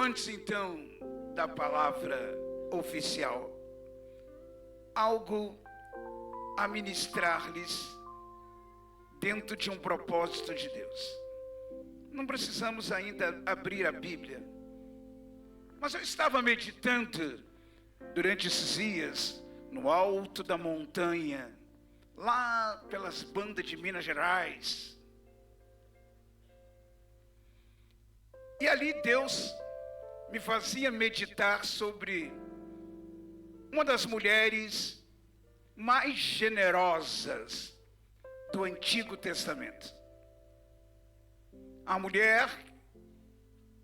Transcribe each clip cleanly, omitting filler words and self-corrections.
Antes então da palavra oficial, algo a ministrar-lhes dentro de um propósito de Deus. Não precisamos ainda abrir a Bíblia, mas eu estava meditando durante esses dias no alto da montanha, lá pelas bandas de Minas Gerais. E ali Deus me fazia meditar sobre uma das mulheres mais generosas do Antigo Testamento. A mulher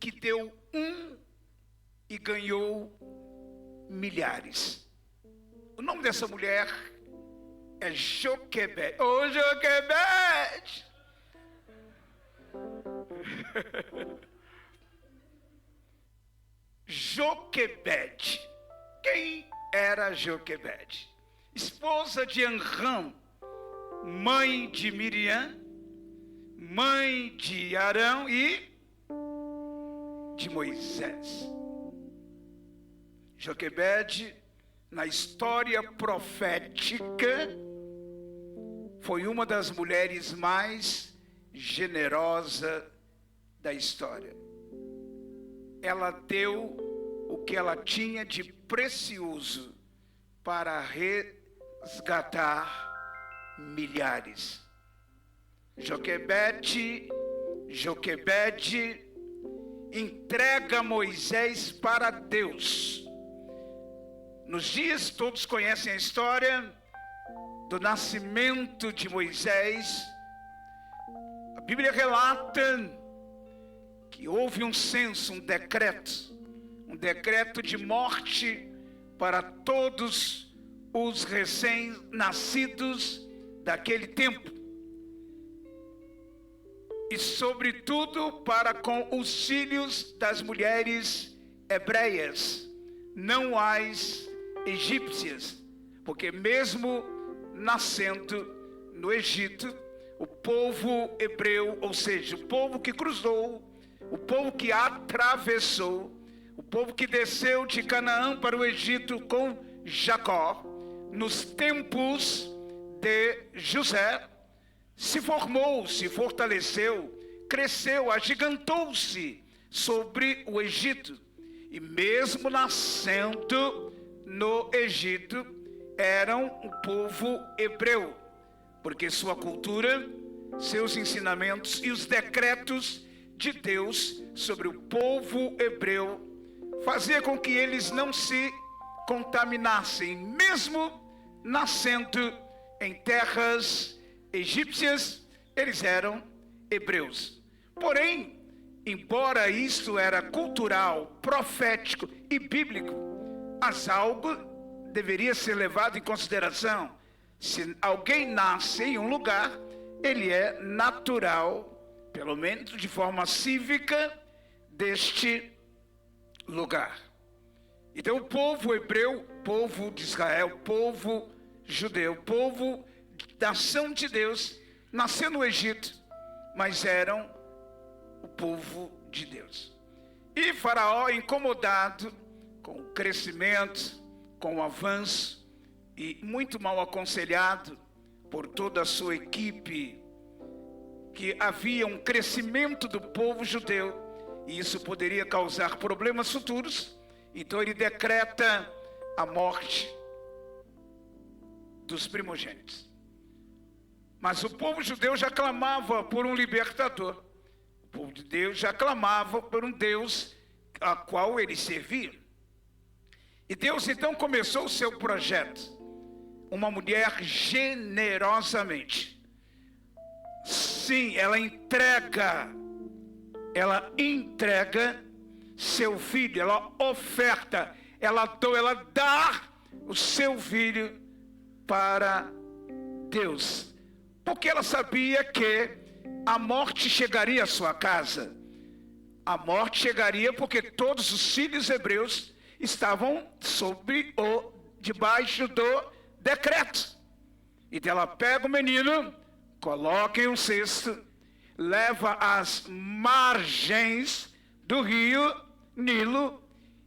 que deu e ganhou milhares. O nome dessa mulher é Joquebede. Ô, Joquebede! Joquebede. Quem era Joquebede? Esposa de Anrão, mãe de Miriam, mãe de Arão e de Moisés. Joquebede, na história profética, foi uma das mulheres mais generosas da história. Ela deu o que ela tinha de precioso para resgatar milhares. Joquebede entrega Moisés para Deus. Nos dias, todos conhecem a história do nascimento de Moisés. A Bíblia relata que houve um censo, um decreto de morte para todos os recém-nascidos daquele tempo. E sobretudo para com os filhos das mulheres hebreias, não as egípcias, porque mesmo nascendo no Egito, o povo hebreu, ou seja, o povo que cruzou, o povo que atravessou, o povo que desceu de Canaã para o Egito com Jacó, nos tempos de José, se formou, se fortaleceu, cresceu, agigantou-se sobre o Egito. E mesmo nascendo no Egito, eram um povo hebreu, porque sua cultura, seus ensinamentos e os decretos de Deus sobre o povo hebreu fazia com que eles não se contaminassem, mesmo nascendo em terras egípcias, eles eram hebreus. Porém, embora isto era cultural, profético e bíblico, mas algo deveria ser levado em consideração. Se alguém nasce em um lugar, ele é natural, pelo menos de forma cívica, deste lugar. Então o povo hebreu, povo de Israel, povo judeu, povo da nação de Deus, nasceu no Egito, mas eram o povo de Deus. E Faraó, incomodado com o crescimento, com o avanço, e muito mal aconselhado por toda a sua equipe, que havia um crescimento do povo judeu, e isso poderia causar problemas futuros, então ele decreta a morte dos primogênitos. Mas o povo judeu já clamava por um libertador. O povo de Deus já clamava por um Deus a qual ele servia. E Deus então começou o seu projeto. Uma mulher generosamente. Sim, ela entrega seu filho, ela oferta, ela dá o seu filho para Deus. Porque ela sabia que a morte chegaria à sua casa. A morte chegaria porque todos os filhos hebreus estavam debaixo do decreto. Então ela pega o menino, coloca em um cesto, leva às margens do rio Nilo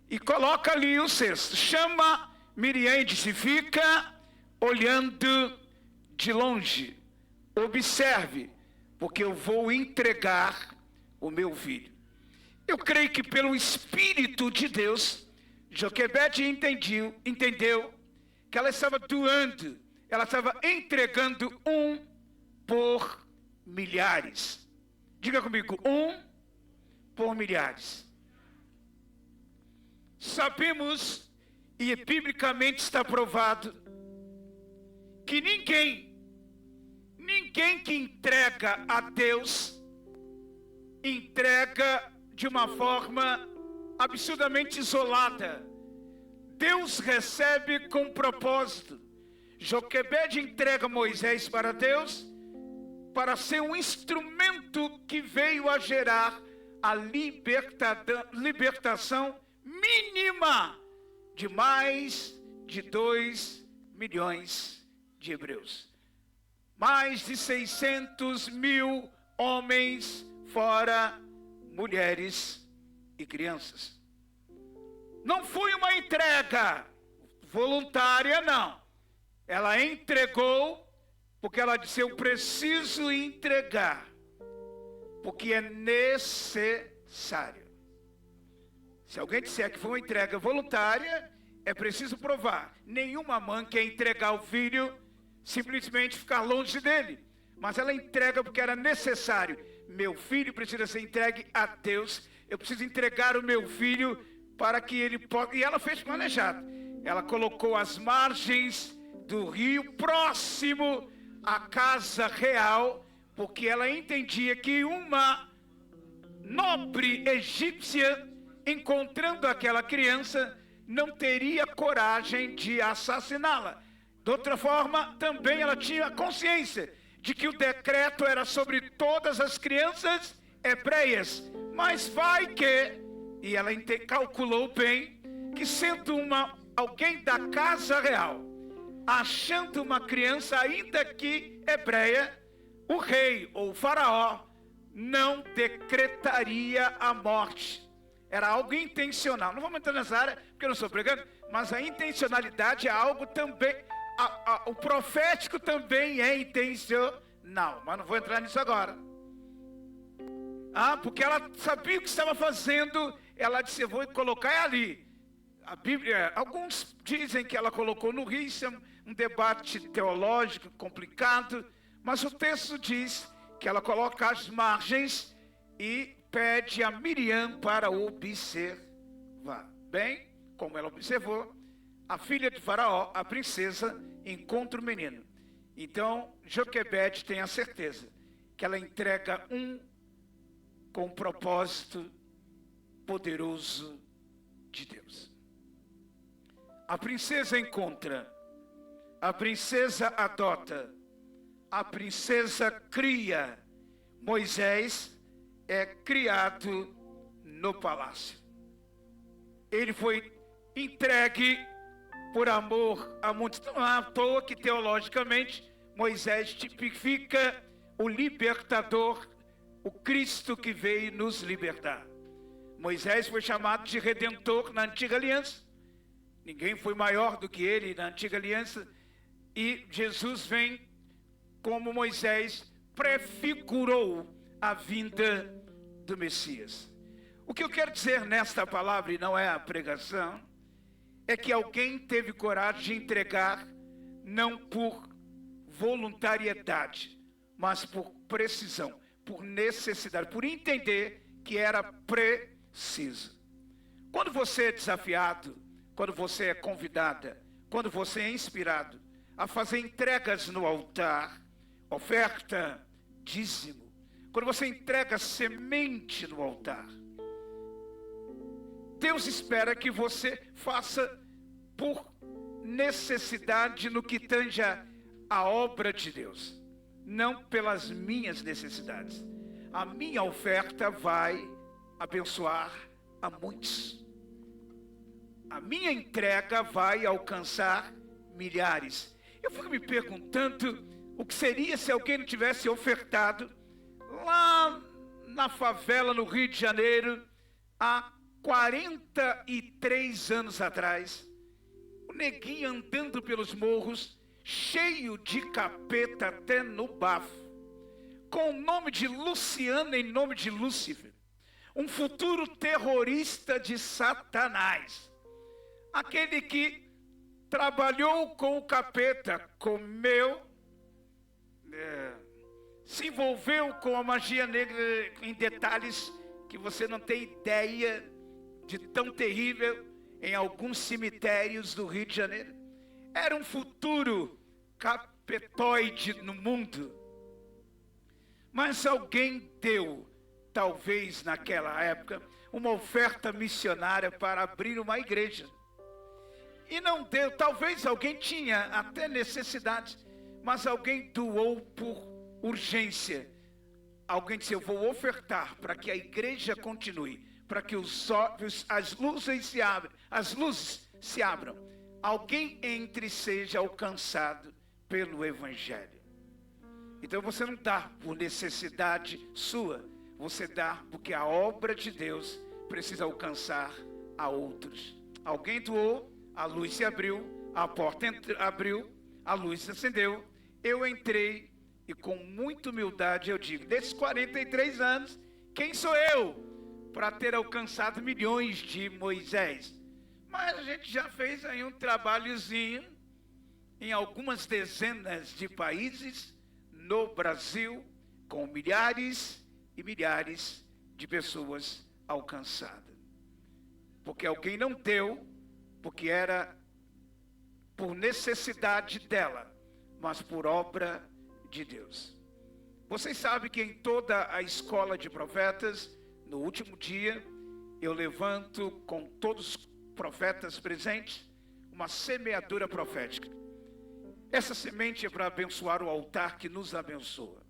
e coloca ali o cesto. Chama Miriam e disse: fica olhando de longe, observe, porque eu vou entregar o meu filho. Eu creio que pelo Espírito de Deus, Joquebede entendeu que ela estava doando, ela estava entregando um por milhares. Diga comigo, um por milhares. Sabemos, e biblicamente está provado, que ninguém que entrega a Deus, entrega de uma forma absurdamente isolada. Deus recebe com propósito. Joquebede entrega Moisés para Deus, para ser um instrumento que veio a gerar a libertação mínima de mais de 2 milhões de hebreus. Mais de 600 mil homens, fora mulheres e crianças. Não foi uma entrega voluntária, não. Ela entregou porque ela disse: eu preciso entregar, porque é necessário. Se alguém disser que foi uma entrega voluntária, é preciso provar. Nenhuma mãe quer entregar o filho, simplesmente ficar longe dele. Mas ela entrega porque era necessário. Meu filho precisa ser entregue a Deus. Eu preciso entregar o meu filho para que ele possa... E ela fez planejado. Ela colocou as margens do rio, próximo à casa real, porque ela entendia que uma nobre egípcia, encontrando aquela criança, não teria coragem de assassiná-la. De outra forma, também ela tinha consciência de que o decreto era sobre todas as crianças hebreias. Mas vai que, e ela calculou bem, que sendo alguém da casa real, achando uma criança ainda que hebreia, o rei ou o faraó não decretaria a morte. Era algo intencional. Não vamos entrar nessa área, porque eu não estou pregando, mas a intencionalidade é algo também... o profético também é intencional, mas não vou entrar nisso agora. Porque ela sabia o que estava fazendo. Ela disse: eu vou colocar ali. A Bíblia, alguns dizem que ela colocou no rio. Isso é um debate teológico complicado, mas o texto diz que ela coloca as margens e pede a Miriam para observar. Bem, como ela observou, a filha de Faraó, a princesa, encontra o menino. Então, Joquebede tem a certeza que ela entrega com um propósito poderoso de Deus. A princesa encontra, a princesa adota, a princesa cria. Moisés é criado no palácio. Ele foi entregue por amor a muitos. Não é à toa que teologicamente Moisés tipifica o libertador, o Cristo que veio nos libertar. Moisés foi chamado de redentor na antiga aliança. Ninguém foi maior do que ele na antiga aliança. E Jesus vem como Moisés prefigurou a vinda do Messias. O que eu quero dizer nesta palavra, e não é a pregação, é que alguém teve coragem de entregar, não por voluntariedade, mas por precisão, por necessidade, por entender que era preciso. Quando você é desafiado, quando você é convidada, quando você é inspirado a fazer entregas no altar, oferta, dízimo, quando você entrega semente no altar, Deus espera que você faça por necessidade no que tange a obra de Deus, não pelas minhas necessidades. A minha oferta vai abençoar a muitos. A minha entrega vai alcançar milhares. Eu fico me perguntando o que seria se alguém não tivesse ofertado lá na favela no Rio de Janeiro há 43 anos atrás, o neguinho andando pelos morros, cheio de capeta até no bafo, com o nome de Luciano em nome de Lúcifer, um futuro terrorista de Satanás, aquele que trabalhou com o capeta, comeu, se envolveu com a magia negra em detalhes que você não tem ideia de tão terrível em alguns cemitérios do Rio de Janeiro. Era um futuro capetoide no mundo. Mas alguém deu, talvez naquela época, uma oferta missionária para abrir uma igreja. E não deu, talvez alguém tinha até necessidade, mas alguém doou por urgência. Alguém disse, eu vou ofertar para que a igreja continue, para que as luzes se abram. Alguém entre e seja alcançado pelo Evangelho. Então você não dá por necessidade sua, você dá porque a obra de Deus precisa alcançar a outros. Alguém doou, a luz se abriu, a porta abriu, a luz se acendeu, eu entrei e com muita humildade eu digo, desses 43 anos, quem sou eu para ter alcançado milhões de Moisés? Mas a gente já fez aí um trabalhozinho em algumas dezenas de países no Brasil, com milhares e milhares de pessoas alcançadas. Porque alguém não deu, porque era por necessidade dela, mas por obra de Deus. Vocês sabem que em toda a escola de profetas, no último dia, eu levanto com todos os profetas presentes uma semeadura profética. Essa semente é para abençoar o altar que nos abençoa.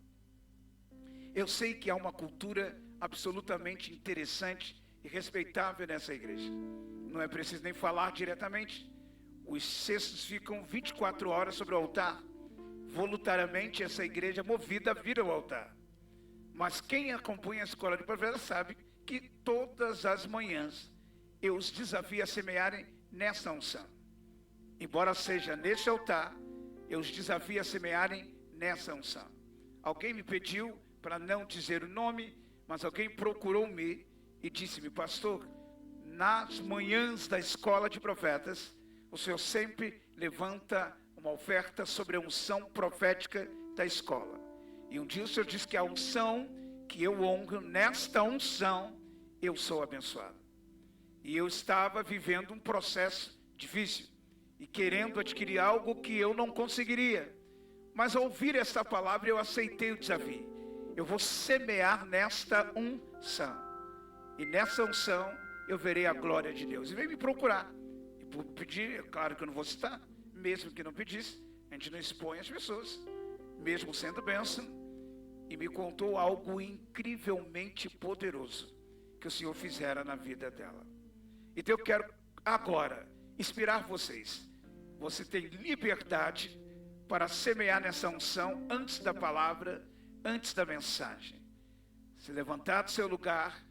Eu sei que há uma cultura absolutamente interessante e respeitável nessa igreja. Não é preciso nem falar diretamente. Os cestos ficam 24 horas sobre o altar. Voluntariamente essa igreja movida vira o altar. Mas quem acompanha a escola de profetas sabe que todas as manhãs eu os desafio a semearem nessa unção. Embora seja nesse altar, eu os desafio a semearem nessa unção. Alguém me pediu para não dizer o nome, mas alguém procurou-me e disse-me, pastor, nas manhãs da escola de profetas, o senhor sempre levanta uma oferta sobre a unção profética da escola. E um dia o senhor disse que a unção que eu honro, nesta unção, eu sou abençoado. E eu estava vivendo um processo difícil e querendo adquirir algo que eu não conseguiria. Mas ao ouvir essa palavra eu aceitei o desafio. Eu vou semear nesta unção. E nessa unção eu verei a glória de Deus. E veio me procurar. E por pedir, é claro que eu não vou citar, mesmo que não pedisse, a gente não expõe as pessoas, mesmo sendo bênção. E me contou algo incrivelmente poderoso que o Senhor fizera na vida dela. Então eu quero agora inspirar vocês. Você tem liberdade para semear nessa unção antes da palavra, antes da mensagem. Se levantar do seu lugar,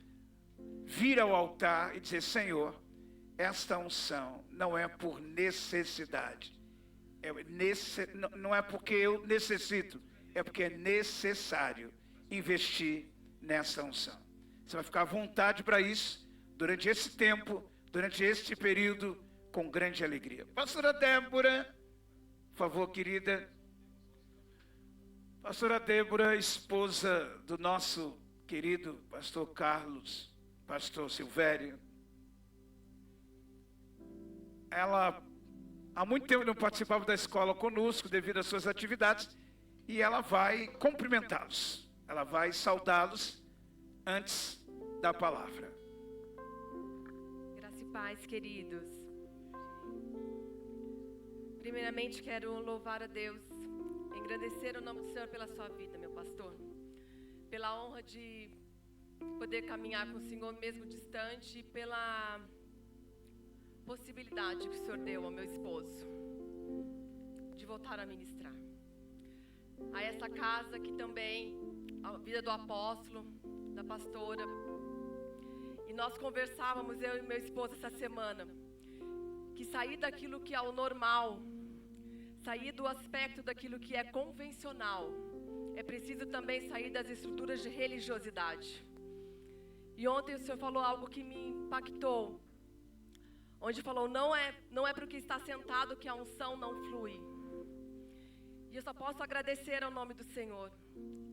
vir ao altar e dizer, Senhor, esta unção não é por necessidade. Não é porque eu necessito, é porque é necessário investir nessa unção. Você vai ficar à vontade para isso durante esse tempo, durante este período, com grande alegria. Pastora Débora, por favor, querida. Pastora Débora, esposa do nosso querido pastor Carlos, pastor Silvério. Ela há muito tempo não participava da escola conosco devido às suas atividades e ela vai cumprimentá-los. Ela vai saudá-los antes da palavra. Graça e paz, queridos. Primeiramente quero louvar a Deus, engrandecer o nome do Senhor pela sua vida, meu pastor. Pela honra de poder caminhar com o Senhor mesmo distante e pela possibilidade que o Senhor deu ao meu esposo de voltar a ministrar. A essa casa que também, a vida do apóstolo, da pastora. E nós conversávamos, eu e meu esposo, essa semana, que sair daquilo que é o normal, sair do aspecto daquilo que é convencional, é preciso também sair das estruturas de religiosidade. E ontem o Senhor falou algo que me impactou, onde falou, não é para o que está sentado que a unção não flui. E eu só posso agradecer ao nome do Senhor,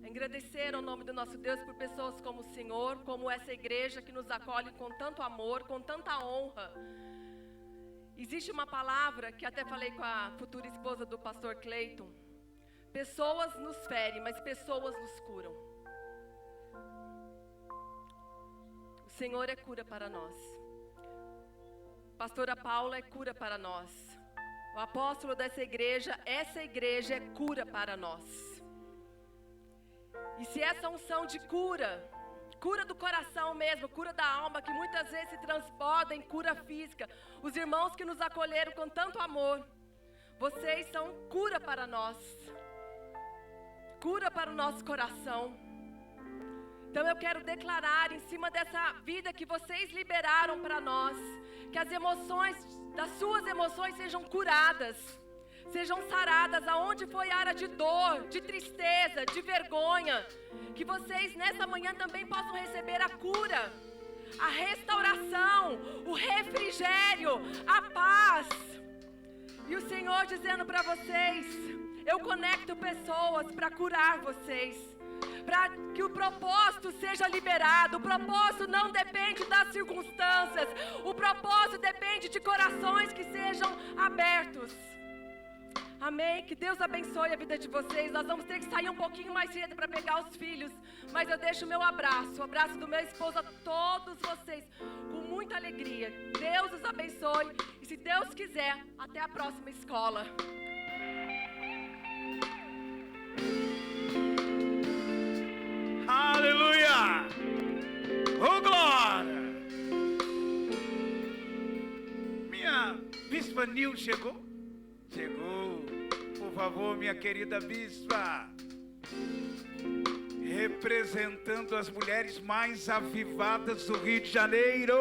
agradecer ao nome do nosso Deus por pessoas como o Senhor, como essa igreja que nos acolhe com tanto amor, com tanta honra. Existe uma palavra que até falei com a futura esposa do pastor Cleiton: pessoas nos ferem, mas pessoas nos curam. O Senhor é cura para nós. Pastora Paula é cura para nós. O apóstolo dessa igreja, essa igreja é cura para nós. E se essa unção de cura, cura do coração mesmo, cura da alma, que muitas vezes se transborda em cura física, os irmãos que nos acolheram com tanto amor, vocês são cura para nós, cura para o nosso coração. Então eu quero declarar em cima dessa vida que vocês liberaram para nós, que as emoções, das suas emoções sejam curadas, sejam saradas, aonde foi área de dor, de tristeza, de vergonha, que vocês nessa manhã também possam receber a cura, a restauração, o refrigério, a paz. E o Senhor dizendo para vocês, eu conecto pessoas para curar vocês, para que o propósito seja liberado. O propósito não depende das circunstâncias, o propósito depende de corações que sejam abertos. Amém? Que Deus abençoe a vida de vocês. Nós vamos ter que sair um pouquinho mais cedo para pegar os filhos, mas eu deixo o meu abraço, o abraço do meu esposo a todos vocês, com muita alegria. Deus os abençoe e, se Deus quiser, até a próxima escola. Aleluia! Oh, glória! Minha bispa Nil chegou? Chegou. Por favor, minha querida bispa. Representando as mulheres mais avivadas do Rio de Janeiro.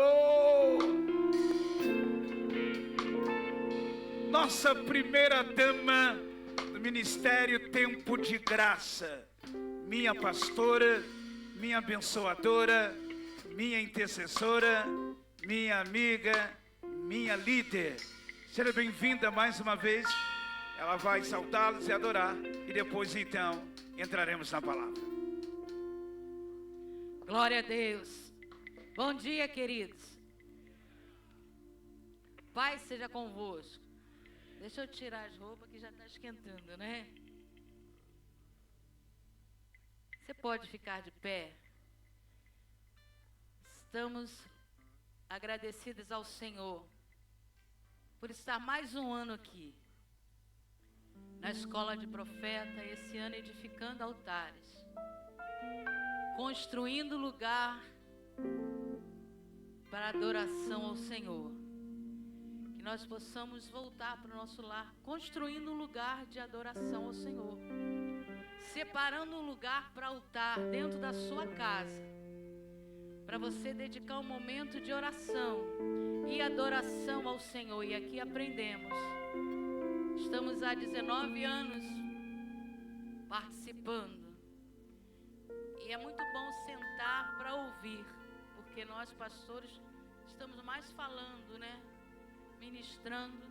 Nossa primeira dama do Ministério Tempo de Graça. Minha pastora, minha abençoadora, minha intercessora, minha amiga, minha líder. Seja bem-vinda mais uma vez. Ela vai saudá-los e adorar. E depois, então, entraremos na palavra. Glória a Deus. Bom dia, queridos. Paz seja convosco. Deixa eu tirar as roupas que já está esquentando, né? Você pode ficar de pé. Estamos agradecidos ao Senhor por estar mais um ano aqui na Escola de Profeta, esse ano edificando altares, construindo lugar para adoração ao Senhor. Que nós possamos voltar para o nosso lar, construindo um lugar de adoração ao Senhor, separando um lugar para altar dentro da sua casa, para você dedicar um momento de oração e adoração ao Senhor. E aqui aprendemos. Estamos há 19 anos participando. E é muito bom sentar para ouvir, porque nós pastores estamos mais falando, né? Ministrando,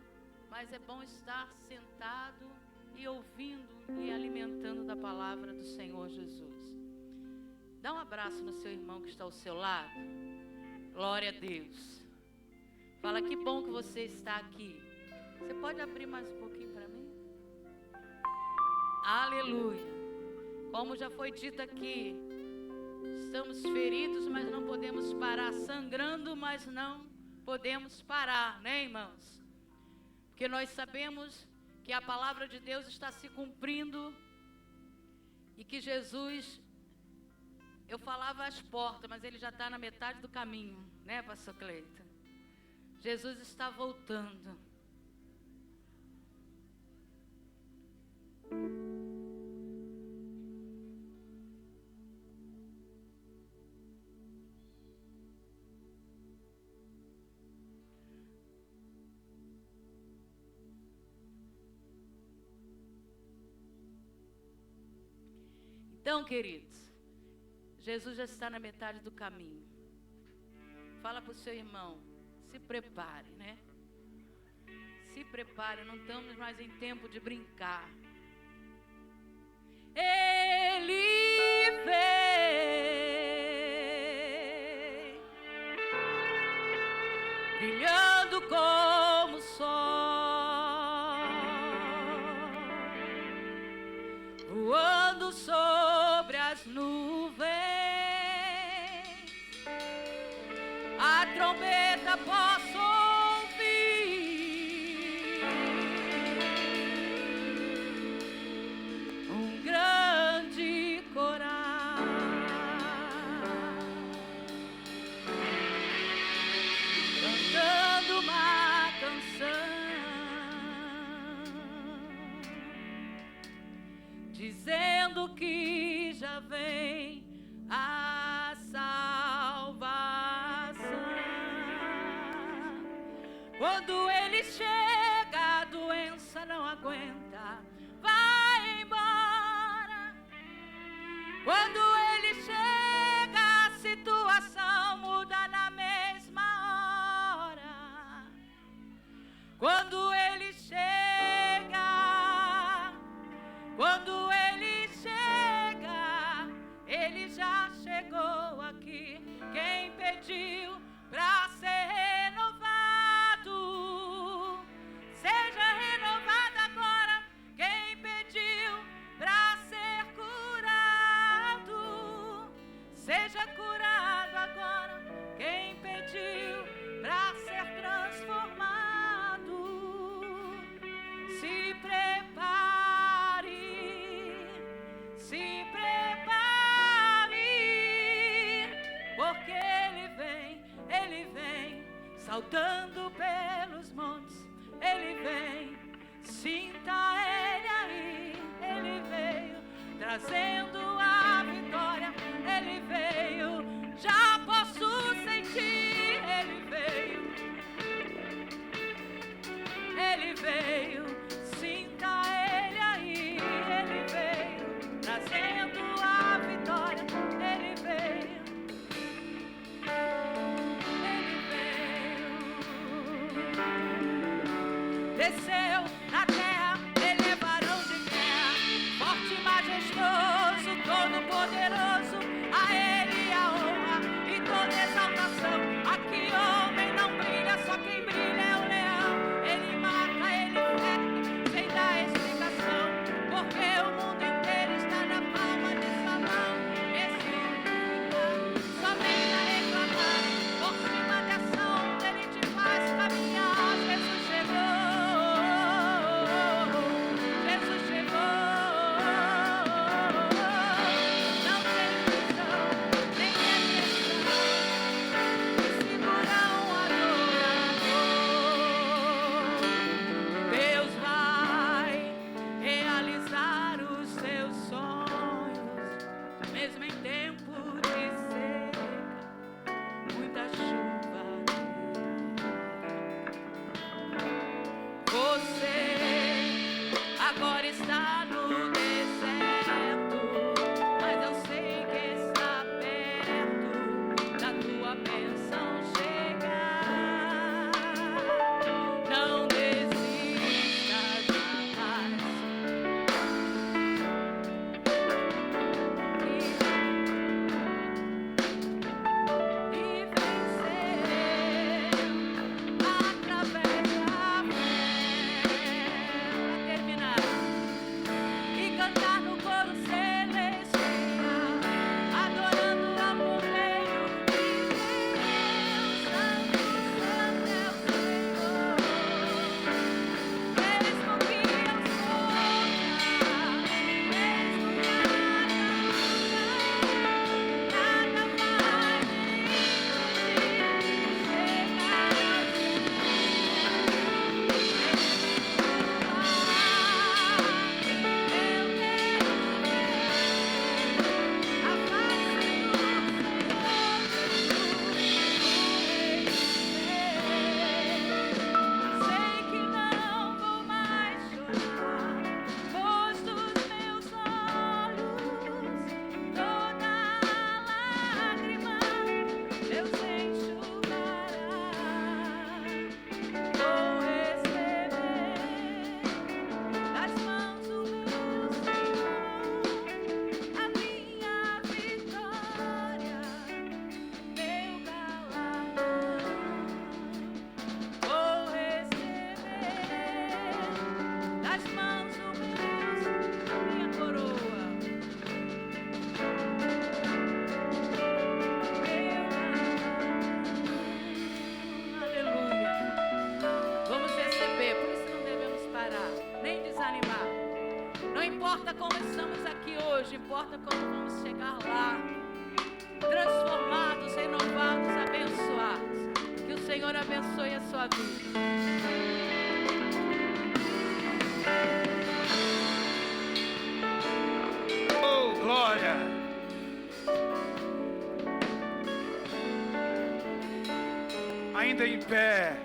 mas é bom estar sentado e ouvindo e alimentando da palavra do Senhor Jesus. Dá um abraço no seu irmão que está ao seu lado. Glória a Deus. Fala, que bom que você está aqui. Você pode abrir mais um pouquinho para mim? Aleluia. Como já foi dito aqui, estamos feridos, mas não podemos parar. Sangrando, mas não podemos parar, né, irmãos? Porque nós sabemos que a palavra de Deus está se cumprindo e que Jesus, eu falava às portas, mas ele já está na metade do caminho, né, pastor Cleiton? Jesus está voltando. Então, queridos, Jesus já está na metade do caminho. Fala para o seu irmão, se prepare, né? Se prepare, não estamos mais em tempo de brincar. Ele vem, brilhando como o sol, voando sobre as nuvens. A trombeta posso ouvir, um grande coral cantando uma canção, dizendo que já vem a salvação. Quando ele chega, a doença não aguenta, vai embora. Quando ele chega, a situação muda na mesma hora. Quando ele chega, quando ele chega, ele já chegou aqui. Quem pediu para ser renovado, seja renovado agora. Quem pediu para ser curado, seja curado agora. Quem pediu para ser transformado, se prepare, se prepare, porque ele vem saltando pelos montes, ele vem, sinta ele aí, ele veio trazendo a vitória, ele veio, já posso sentir, ele veio, sinta ele aí, ele veio trazendo a vitória, ele veio. Desceu na terra, ele é varão de guerra, forte e majestoso, todo importa como vamos chegar lá, transformados, renovados, abençoados. Que o Senhor abençoe a sua vida. Oh, glória! Ainda em pé,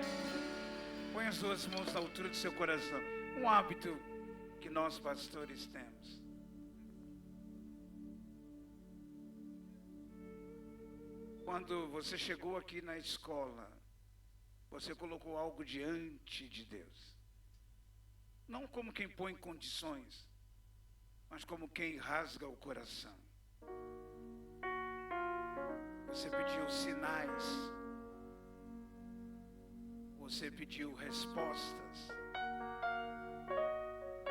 põe as duas mãos na altura do seu coração. Um hábito que nós pastores temos. Quando você chegou aqui na escola, você colocou algo diante de Deus. Não como quem põe condições, mas como quem rasga o coração. Você pediu sinais. Você pediu respostas.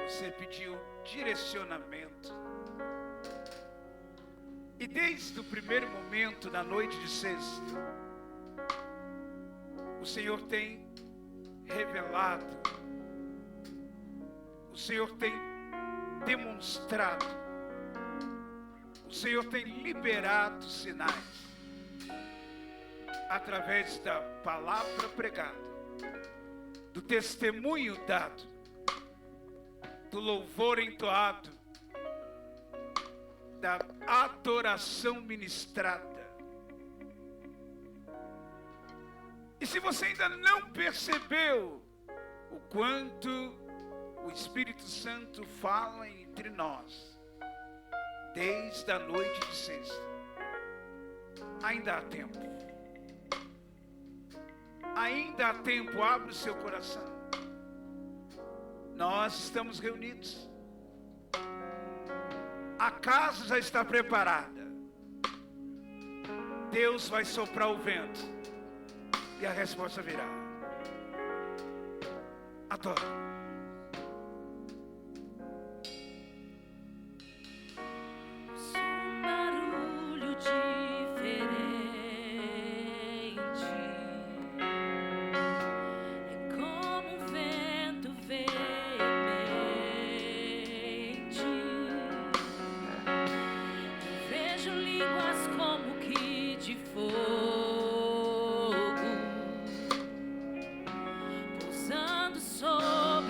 Você pediu direcionamento. E desde o primeiro momento da noite de sexta, o Senhor tem revelado, o Senhor tem demonstrado, o Senhor tem liberado sinais através da palavra pregada, do testemunho dado, do louvor entoado, da adoração ministrada. E se você ainda não percebeu o quanto o Espírito Santo fala entre nós desde a noite de sexta, ainda há tempo. Ainda há tempo, abre o seu coração. Nós estamos reunidos. A casa já está preparada. Deus vai soprar o vento e a resposta virá. Adore. Um barulho diferente, é como um vento veemente. Vejo línguas como que de fogo pousando sobre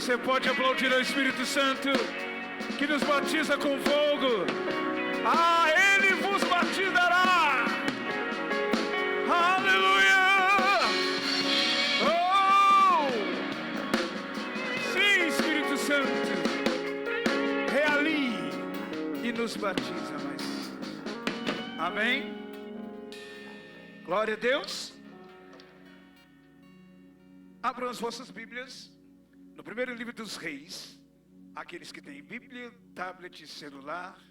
Você pode aplaudir ao Espírito Santo, que nos batiza com fogo. Ah, Ele vos batizará. Aleluia! Oh! Sim, Espírito Santo, realie e nos batiza mais. Amém? Glória a Deus. Abram as vossas Bíblias no primeiro livro dos Reis. Aqueles que têm Bíblia, tablet, celular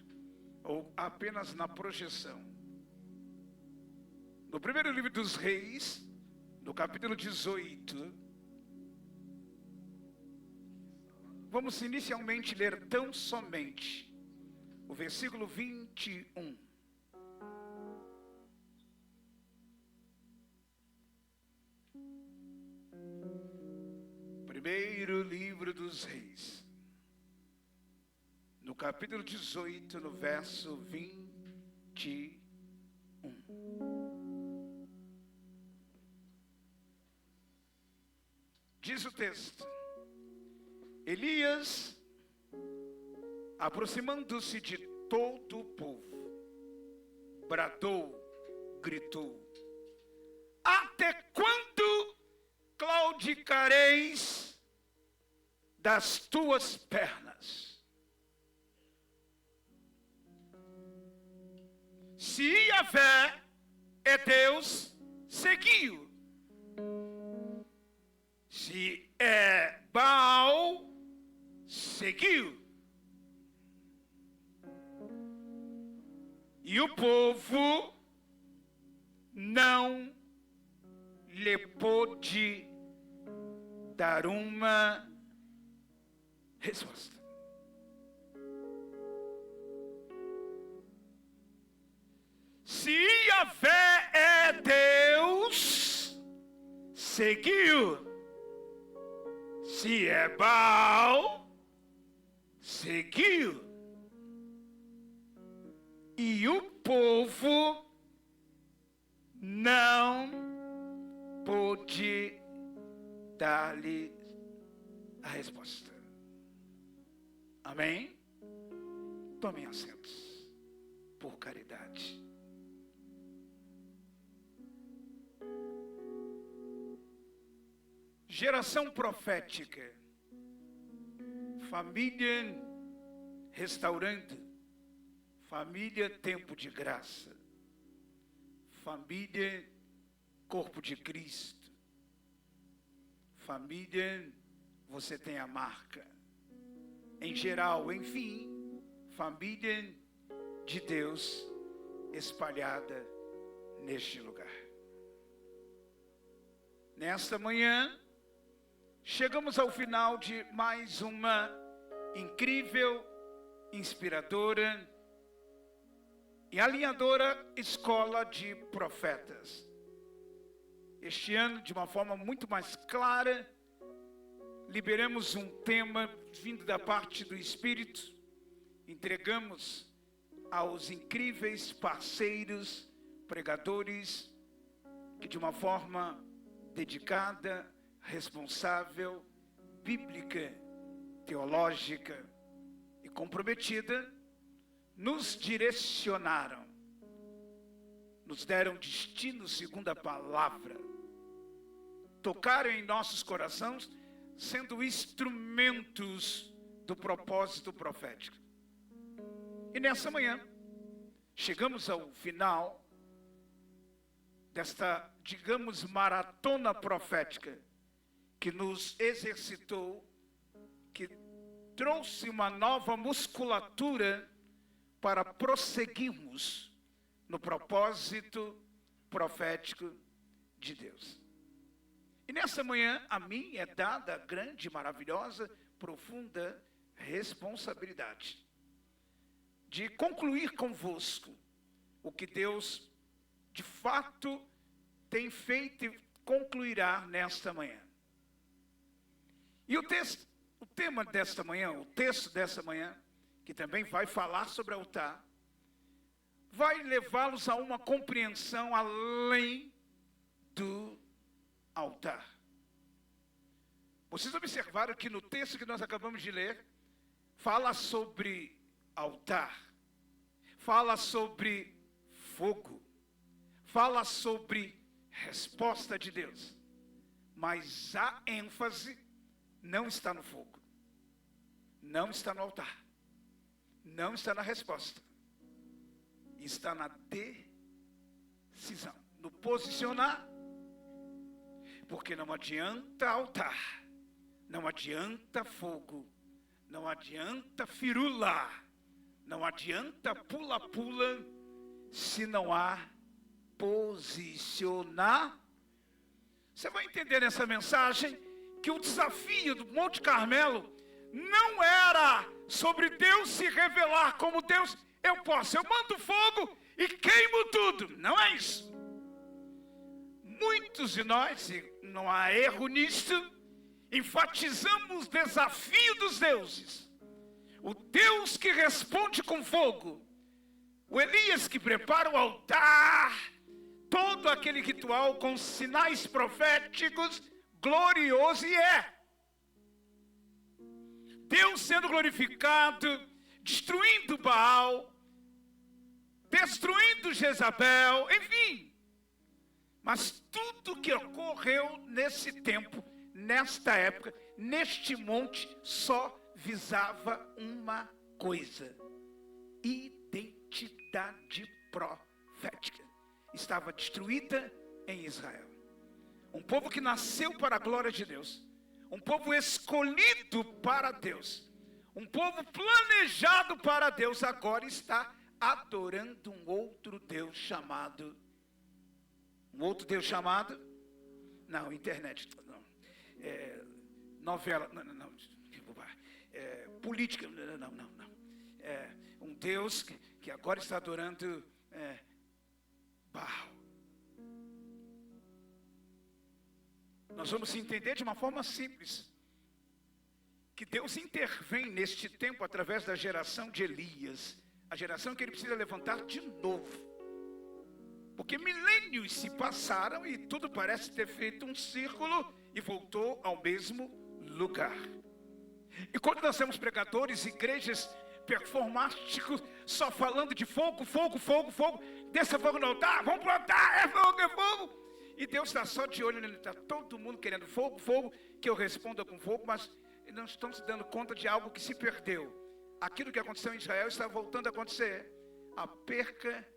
ou apenas na projeção. No primeiro livro dos Reis, no capítulo 18, vamos inicialmente ler tão somente o versículo 21. Primeiro livro dos Reis, no capítulo 18, no verso 21. Diz o texto: Elias, aproximando-se de todo o povo, bradou, gritou: até quando claudicareis das tuas pernas? Se Yahvé é Deus, segui-o. Se é Baal, seguiu. E o povo não lhe pôde dar uma resposta. Se Yahvé é Deus, seguiu. Se é Baal, seguiu. E o povo não pôde dar-lhe a resposta. Amém? Tomem assentos, por caridade. Geração profética, família restaurando, família tempo de graça, família corpo de Cristo, família você tem a marca, em geral, enfim, família de Deus espalhada neste lugar. Nesta manhã, chegamos ao final de mais uma incrível, inspiradora e alinhadora escola de profetas. Este ano, de uma forma muito mais clara, liberamos um tema vindo da parte do Espírito, entregamos aos incríveis parceiros, pregadores, que de uma forma dedicada, responsável, bíblica, teológica e comprometida, nos direcionaram, nos deram destino segundo a palavra, tocaram em nossos corações, sendo instrumentos do propósito profético. E nessa manhã, chegamos ao final desta, digamos, maratona profética, que nos exercitou, que trouxe uma nova musculatura para prosseguirmos no propósito profético de Deus. E nessa manhã, a mim é dada a grande, maravilhosa, profunda responsabilidade de concluir convosco o que Deus, de fato, tem feito e concluirá nesta manhã. E o tema desta manhã, o texto desta manhã, que também vai falar sobre altar, vai levá-los a uma compreensão além do altar. Vocês observaram que no texto que nós acabamos de ler, fala sobre altar, fala sobre fogo, fala sobre resposta de Deus. Mas a ênfase não está no fogo, não está no altar, não está na resposta. Está na decisão, no posicionar. Porque não adianta altar, não adianta fogo, não adianta firula, não adianta pula-pula, se não há posicionar. Você vai entender nessa mensagem que o desafio do Monte Carmelo não era sobre Deus se revelar como Deus. Eu mando fogo e queimo tudo. Não é isso. Muitos de nós, e não há erro nisso, enfatizamos o desafio dos deuses. O Deus que responde com fogo, o Elias que prepara o altar, todo aquele ritual com sinais proféticos, glorioso, e Deus sendo glorificado, destruindo Baal, destruindo Jezabel, enfim. Mas tudo que ocorreu nesse tempo, nesta época, neste monte, só visava uma coisa: identidade profética. Estava destruída em Israel. Um povo que nasceu para a glória de Deus. Um povo escolhido para Deus. Um povo planejado para Deus, agora está adorando um outro Deus chamado... Não, internet, não. Novela, não. Política, não. Um Deus que agora está adorando Baal. Nós vamos entender de uma forma simples que Deus intervém neste tempo através da geração de Elias, a geração que ele precisa levantar de novo. Porque milênios se passaram e tudo parece ter feito um círculo e voltou ao mesmo lugar. E quando nós temos pregadores, igrejas performáticos, só falando de fogo, desça fogo no altar, vamos para o altar, é fogo. E Deus está só de olho nele, está todo mundo querendo fogo, que eu responda com fogo, mas não estão se dando conta de algo que se perdeu. Aquilo que aconteceu em Israel está voltando a acontecer. A perca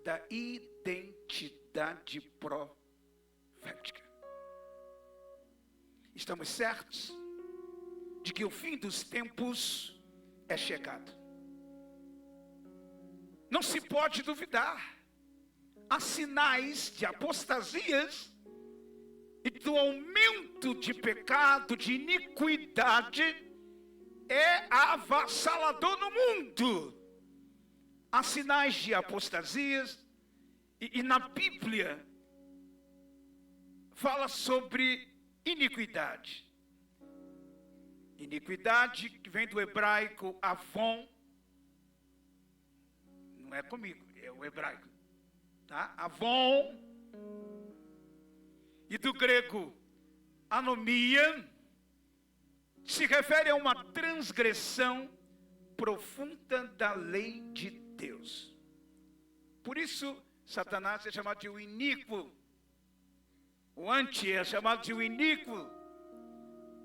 da identidade profética. Estamos certos de que o fim dos tempos é chegado. Não se pode duvidar. Há sinais de apostasias e do aumento de pecado, de iniquidade, é avassalador no mundo. Há sinais de apostasias, e na Bíblia fala sobre iniquidade. Iniquidade que vem do hebraico avon, não é comigo, é o hebraico, tá? Avon, e do grego anomia, se refere a uma transgressão profunda da lei de Deus. Por isso, Satanás é chamado de o iníquo. O anti é chamado de o iníquo.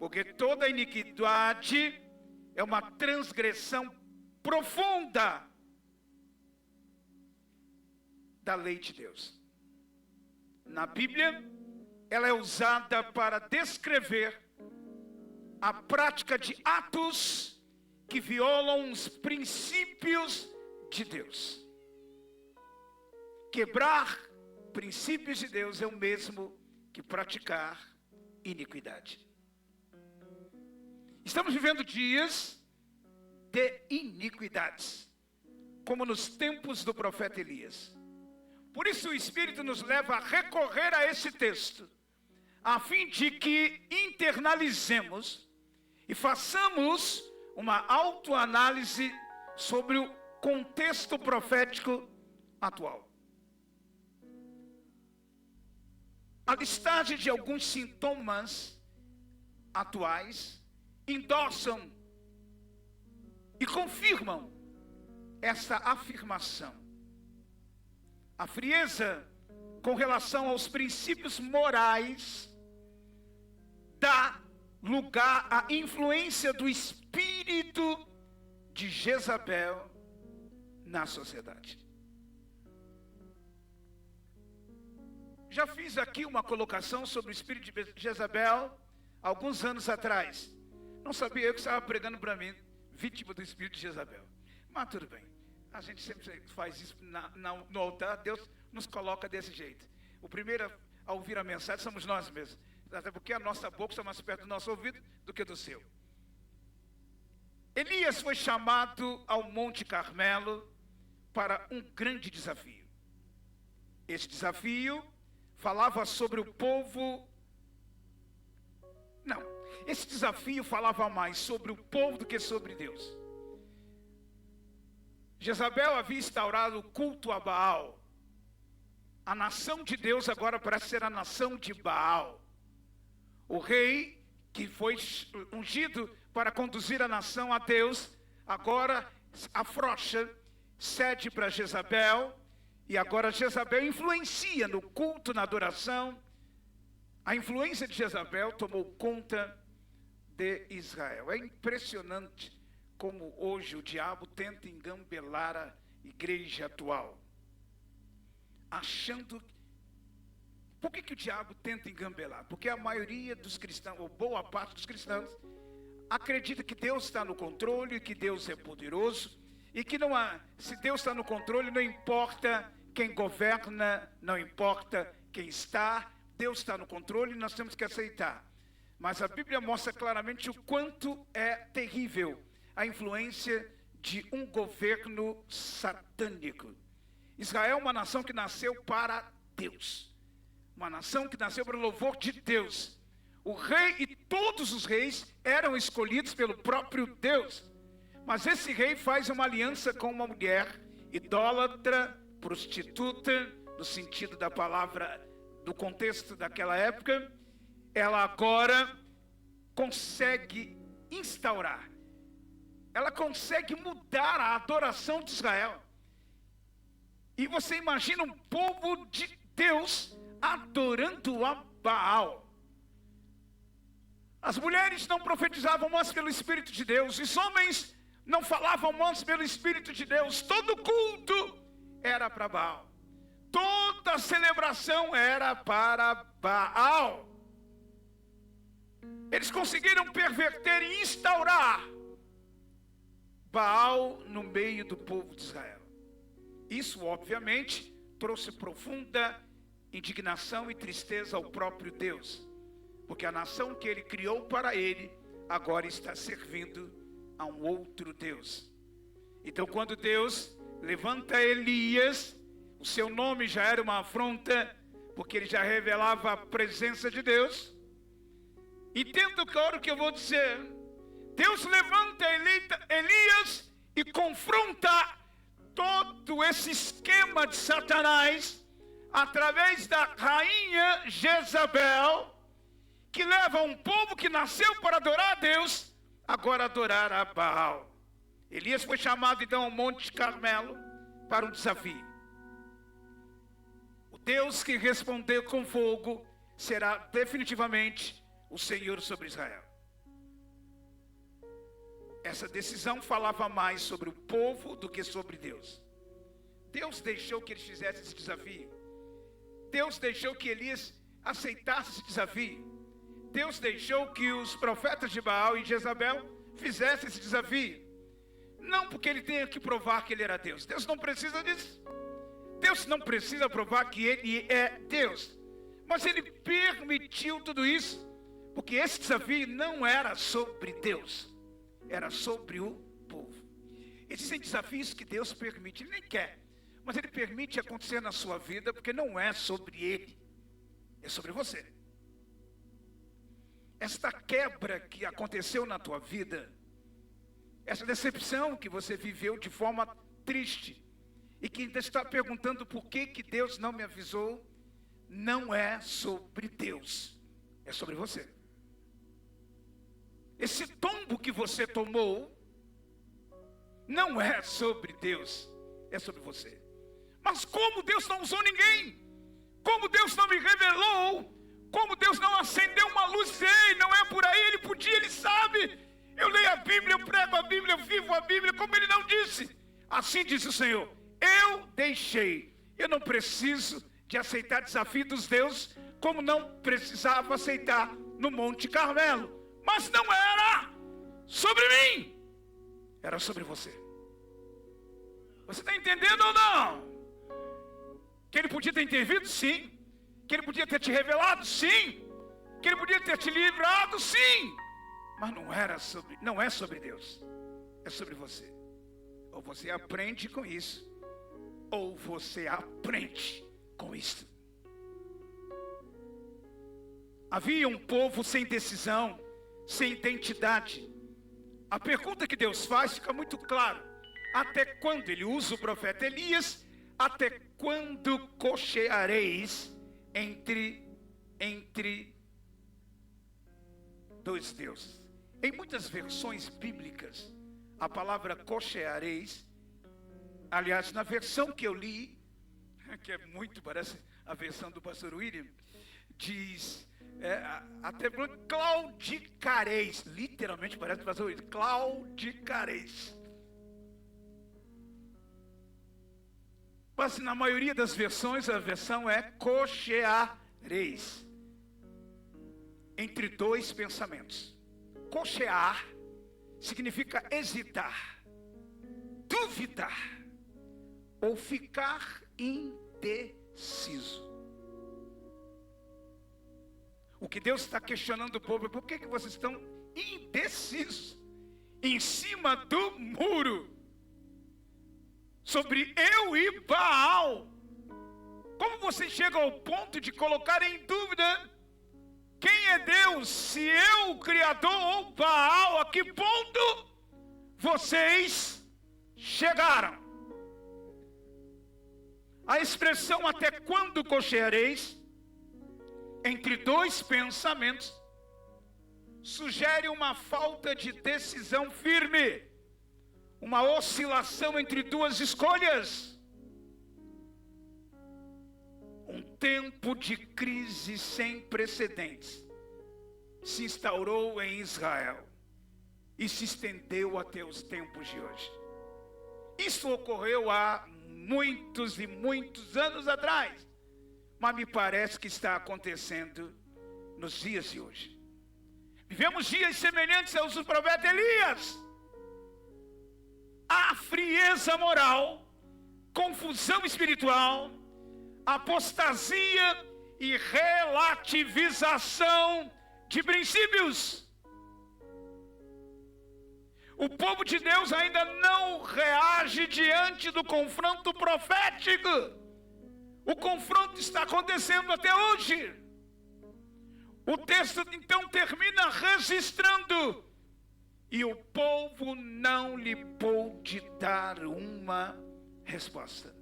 Porque toda iniquidade é uma transgressão profunda da lei de Deus. Na Bíblia, ela é usada para descrever a prática de atos que violam os princípios de Deus. Quebrar princípios de Deus é o mesmo que praticar iniquidade. Estamos vivendo dias de iniquidades, como nos tempos do profeta Elias. Por isso o Espírito nos leva a recorrer a esse texto, a fim de que internalizemos e façamos uma autoanálise sobre o contexto profético atual. A listagem de alguns sintomas atuais endossam e confirmam essa afirmação. A frieza com relação aos princípios morais dá lugar à influência do espírito de Jezabel na sociedade. Já fiz aqui uma colocação sobre o espírito de Jezabel alguns anos atrás. Não sabia eu que estava pregando para mim, vítima do espírito de Jezabel. Mas tudo bem, a gente sempre faz isso no altar, Deus nos coloca desse jeito. O primeiro a ouvir a mensagem somos nós mesmos, até porque a nossa boca está mais perto do nosso ouvido do que do seu. Elias foi chamado ao Monte Carmelo para um grande desafio. Esse desafio falava sobre o povo. Não, esse desafio falava mais sobre o povo do que sobre Deus. Jezabel havia instaurado o culto a Baal. A nação de Deus agora parece ser a nação de Baal. O rei que foi ungido para conduzir a nação a Deus, agora afrouxa, cede para Jezabel, e agora Jezabel influencia no culto, na adoração. A influência de Jezabel tomou conta de Israel. É impressionante como hoje o diabo tenta engambelar a igreja atual. Achando... Por que o diabo tenta engambelar? Porque a maioria dos cristãos, ou boa parte dos cristãos, acredita que Deus está no controle, que Deus é poderoso, e que não há, se Deus está no controle, não importa quem governa, não importa quem está, Deus está no controle e nós temos que aceitar. Mas a Bíblia mostra claramente o quanto é terrível a influência de um governo satânico. Israel é uma nação que nasceu para Deus. Uma nação que nasceu para o louvor de Deus. O rei e todos os reis eram escolhidos pelo próprio Deus. Mas esse rei faz uma aliança com uma mulher idólatra, prostituta, no sentido da palavra, do contexto daquela época. Ela agora consegue instaurar, ela consegue mudar a adoração de Israel. E você imagina um povo de Deus adorando a Baal. As mulheres não profetizavam mais pelo Espírito de Deus, os homens não falavam mais pelo Espírito de Deus. Todo culto era para Baal, toda celebração era para Baal. Eles conseguiram perverter e instaurar Baal no meio do povo de Israel. Isso, obviamente, trouxe profunda indignação e tristeza ao próprio Deus, porque a nação que ele criou para ele, agora está servindo a um outro Deus. Então, quando Deus levanta Elias, o seu nome já era uma afronta, porque ele já revelava a presença de Deus. Entenda agora o que eu vou dizer. Deus levanta Elias e confronta todo esse esquema de Satanás através da rainha Jezabel, que leva um povo que nasceu para adorar a Deus, agora a adorar a Baal. Elias foi chamado então ao Monte Carmelo para um desafio. O Deus que respondeu com fogo será definitivamente o Senhor sobre Israel. Essa decisão falava mais sobre o povo do que sobre Deus. Deus deixou que eles fizessem esse desafio. Deus deixou que Elias aceitasse esse desafio. Deus deixou que os profetas de Baal e Jezabel fizessem esse desafio. Não porque ele tenha que provar que ele era Deus. Deus não precisa disso. Deus não precisa provar que ele é Deus. Mas ele permitiu tudo isso, porque esse desafio não era sobre Deus, era sobre o povo. Existem desafios que Deus permite, ele nem quer, mas ele permite acontecer na sua vida, porque não é sobre ele, é sobre você. Esta quebra que aconteceu na tua vida, essa decepção que você viveu de forma triste, e que ainda está perguntando por que Deus não me avisou, não é sobre Deus, é sobre você. esse tombo que você tomou não é sobre Deus, é sobre você. Mas como Deus não usou ninguém, como Deus não me revelou, como Deus não acendeu uma luz, ei, não é por aí, Ele podia, Ele sabe. Eu leio a Bíblia, eu prego a Bíblia, eu vivo a Bíblia, como Ele não disse. Assim disse o Senhor, eu deixei. Eu não preciso de aceitar desafio dos deuses, como não precisava aceitar no Monte Carmelo. Mas não era sobre mim, era sobre você. Você está entendendo ou não? Que Ele podia ter intervido? Sim. Que Ele podia ter te revelado? Sim. Que Ele podia ter te livrado? Sim. Mas não é sobre Deus, é sobre você. Ou você aprende com isso, ou você aprende com isso. Havia um povo sem decisão, sem identidade. A pergunta que Deus faz fica muito clara. Até quando? Ele usa o profeta Elias. Até quando cocheareis entre dois deuses? Em muitas versões bíblicas, a palavra cocheareis, aliás, na versão que eu li, que é muito, parece a versão do pastor William, diz, até claudicareis, literalmente parece o pastor William, claudicareis. Mas na maioria das versões, a versão é cocheareis, entre dois pensamentos. Cochear significa hesitar, duvidar, ou ficar indeciso. O que Deus está questionando o povo é: por que vocês estão indecisos em cima do muro sobre eu e Baal? Como vocês chegam ao ponto de colocar em dúvida quem é Deus, se eu, o Criador, ou Baal? A que ponto vocês chegaram? A expressão até quando cocheareis entre dois pensamentos sugere uma falta de decisão firme, uma oscilação entre duas escolhas. Um tempo de crise sem precedentes se instaurou em Israel e se estendeu até os tempos de hoje. Isso ocorreu há muitos e muitos anos atrás, mas me parece que está acontecendo nos dias de hoje. Vivemos dias semelhantes aos do profeta Elias. Há frieza moral, confusão espiritual, apostasia e relativização de princípios. O povo de Deus ainda não reage diante do confronto profético. O confronto está acontecendo até hoje. O texto então termina registrando: e o povo não lhe pôde dar uma resposta.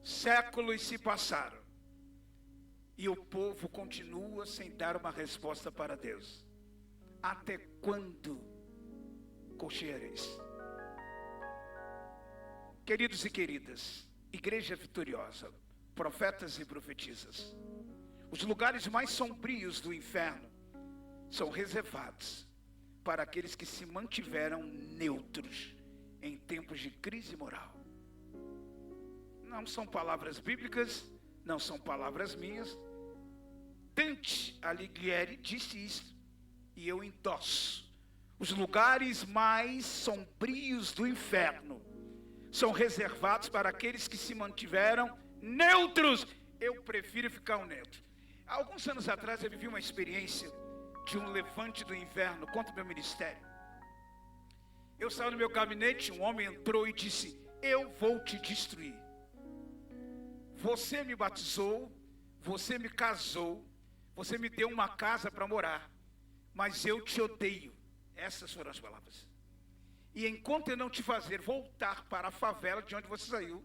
Séculos se passaram e o povo continua sem dar uma resposta para Deus. Até quando cocheareis? Queridos e queridas, igreja vitoriosa, profetas e profetisas, os lugares mais sombrios do inferno são reservados para aqueles que se mantiveram neutros em tempos de crise moral. Não são palavras bíblicas, não são palavras minhas. Dante Alighieri disse isso, e eu endosso. Os lugares mais sombrios do inferno são reservados para aqueles que se mantiveram neutros. Eu prefiro ficar neutro. Há alguns anos atrás eu vivi uma experiência de um levante do inferno contra o meu ministério. Eu estava no meu gabinete, um homem entrou e disse: eu vou te destruir. Você me batizou, você me casou, você me deu uma casa para morar, mas eu te odeio. Essas foram as palavras. E enquanto eu não te fazer voltar para a favela de onde você saiu,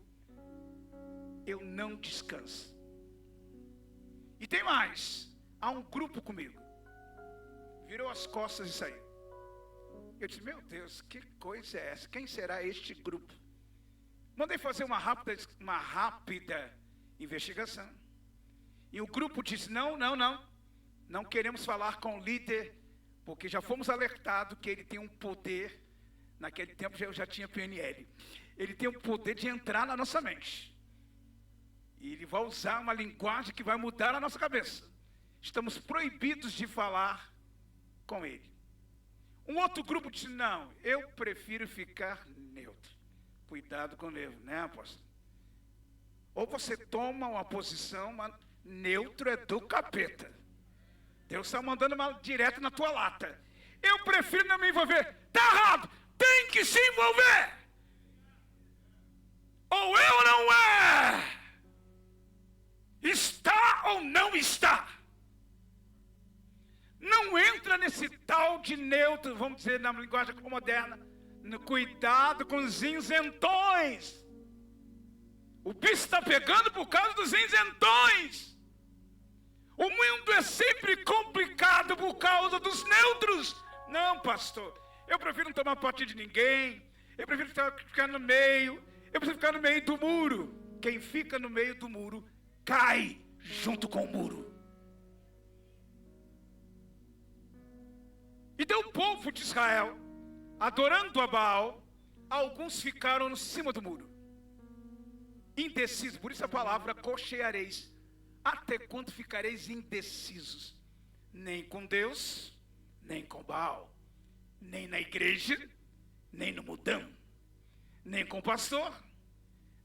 eu não descanso. E tem mais, há um grupo comigo. Virou as costas e saiu. Eu disse, meu Deus, que coisa é essa? Quem será este grupo? Mandei fazer uma rápida investigação. E o grupo disse, não queremos falar com o líder, porque já fomos alertados que ele tem um poder, naquele tempo eu já tinha PNL, ele tem o poder de entrar na nossa mente. E ele vai usar uma linguagem que vai mudar a nossa cabeça. Estamos proibidos de falar com ele. Um outro grupo disse, não, eu prefiro ficar neutro. Cuidado com o neutro, né, apóstolo? Ou você toma uma posição, mas neutro é do capeta. Deus está mandando direto na tua lata. Eu prefiro não me envolver. Está errado, tem que se envolver. Ou eu não é. Está ou não está. Não entra nesse tal de neutro, vamos dizer na linguagem moderna, no cuidado com os isentões. O bicho está pegando por causa dos isentões. O mundo é sempre complicado por causa dos neutros. Não, pastor, eu prefiro não tomar parte de ninguém, eu prefiro ficar no meio, eu prefiro ficar no meio do muro. Quem fica no meio do muro, cai junto com o muro. Então o povo de Israel, adorando a Baal, alguns ficaram no cima do muro, indecisos. Por isso a palavra cocheareis. Até quando ficareis indecisos? Nem com Deus, nem com Baal, nem na igreja, nem no mudão, nem com o pastor,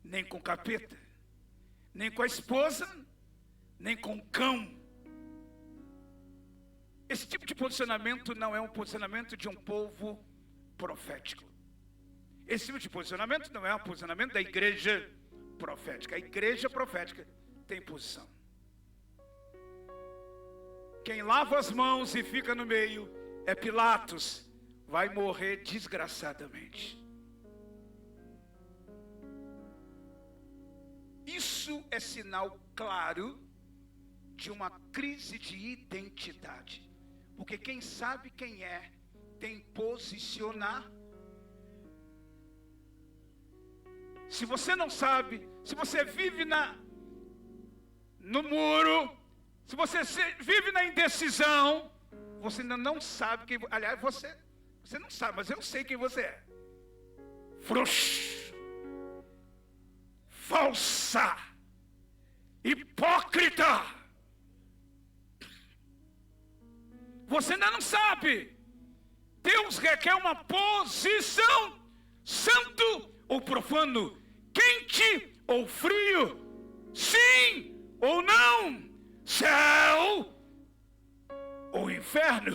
nem com o capeta, nem com a esposa, nem com o cão. Esse tipo de posicionamento não é um posicionamento de um povo profético. Esse tipo de posicionamento não é um posicionamento da igreja profética. A igreja profética tem posição. Quem lava as mãos e fica no meio é Pilatos, vai morrer desgraçadamente. Isso é sinal claro de uma crise de identidade. Porque quem sabe quem é, tem posicionar. Se você não sabe, se você vive no muro, se você vive na indecisão, você ainda não sabe quem... Aliás, você não sabe, mas eu sei quem você é. Frouxo, falsa, hipócrita. Você ainda não sabe. Deus requer uma posição, santo ou profano, quente ou frio, sim ou não, céu ou inferno.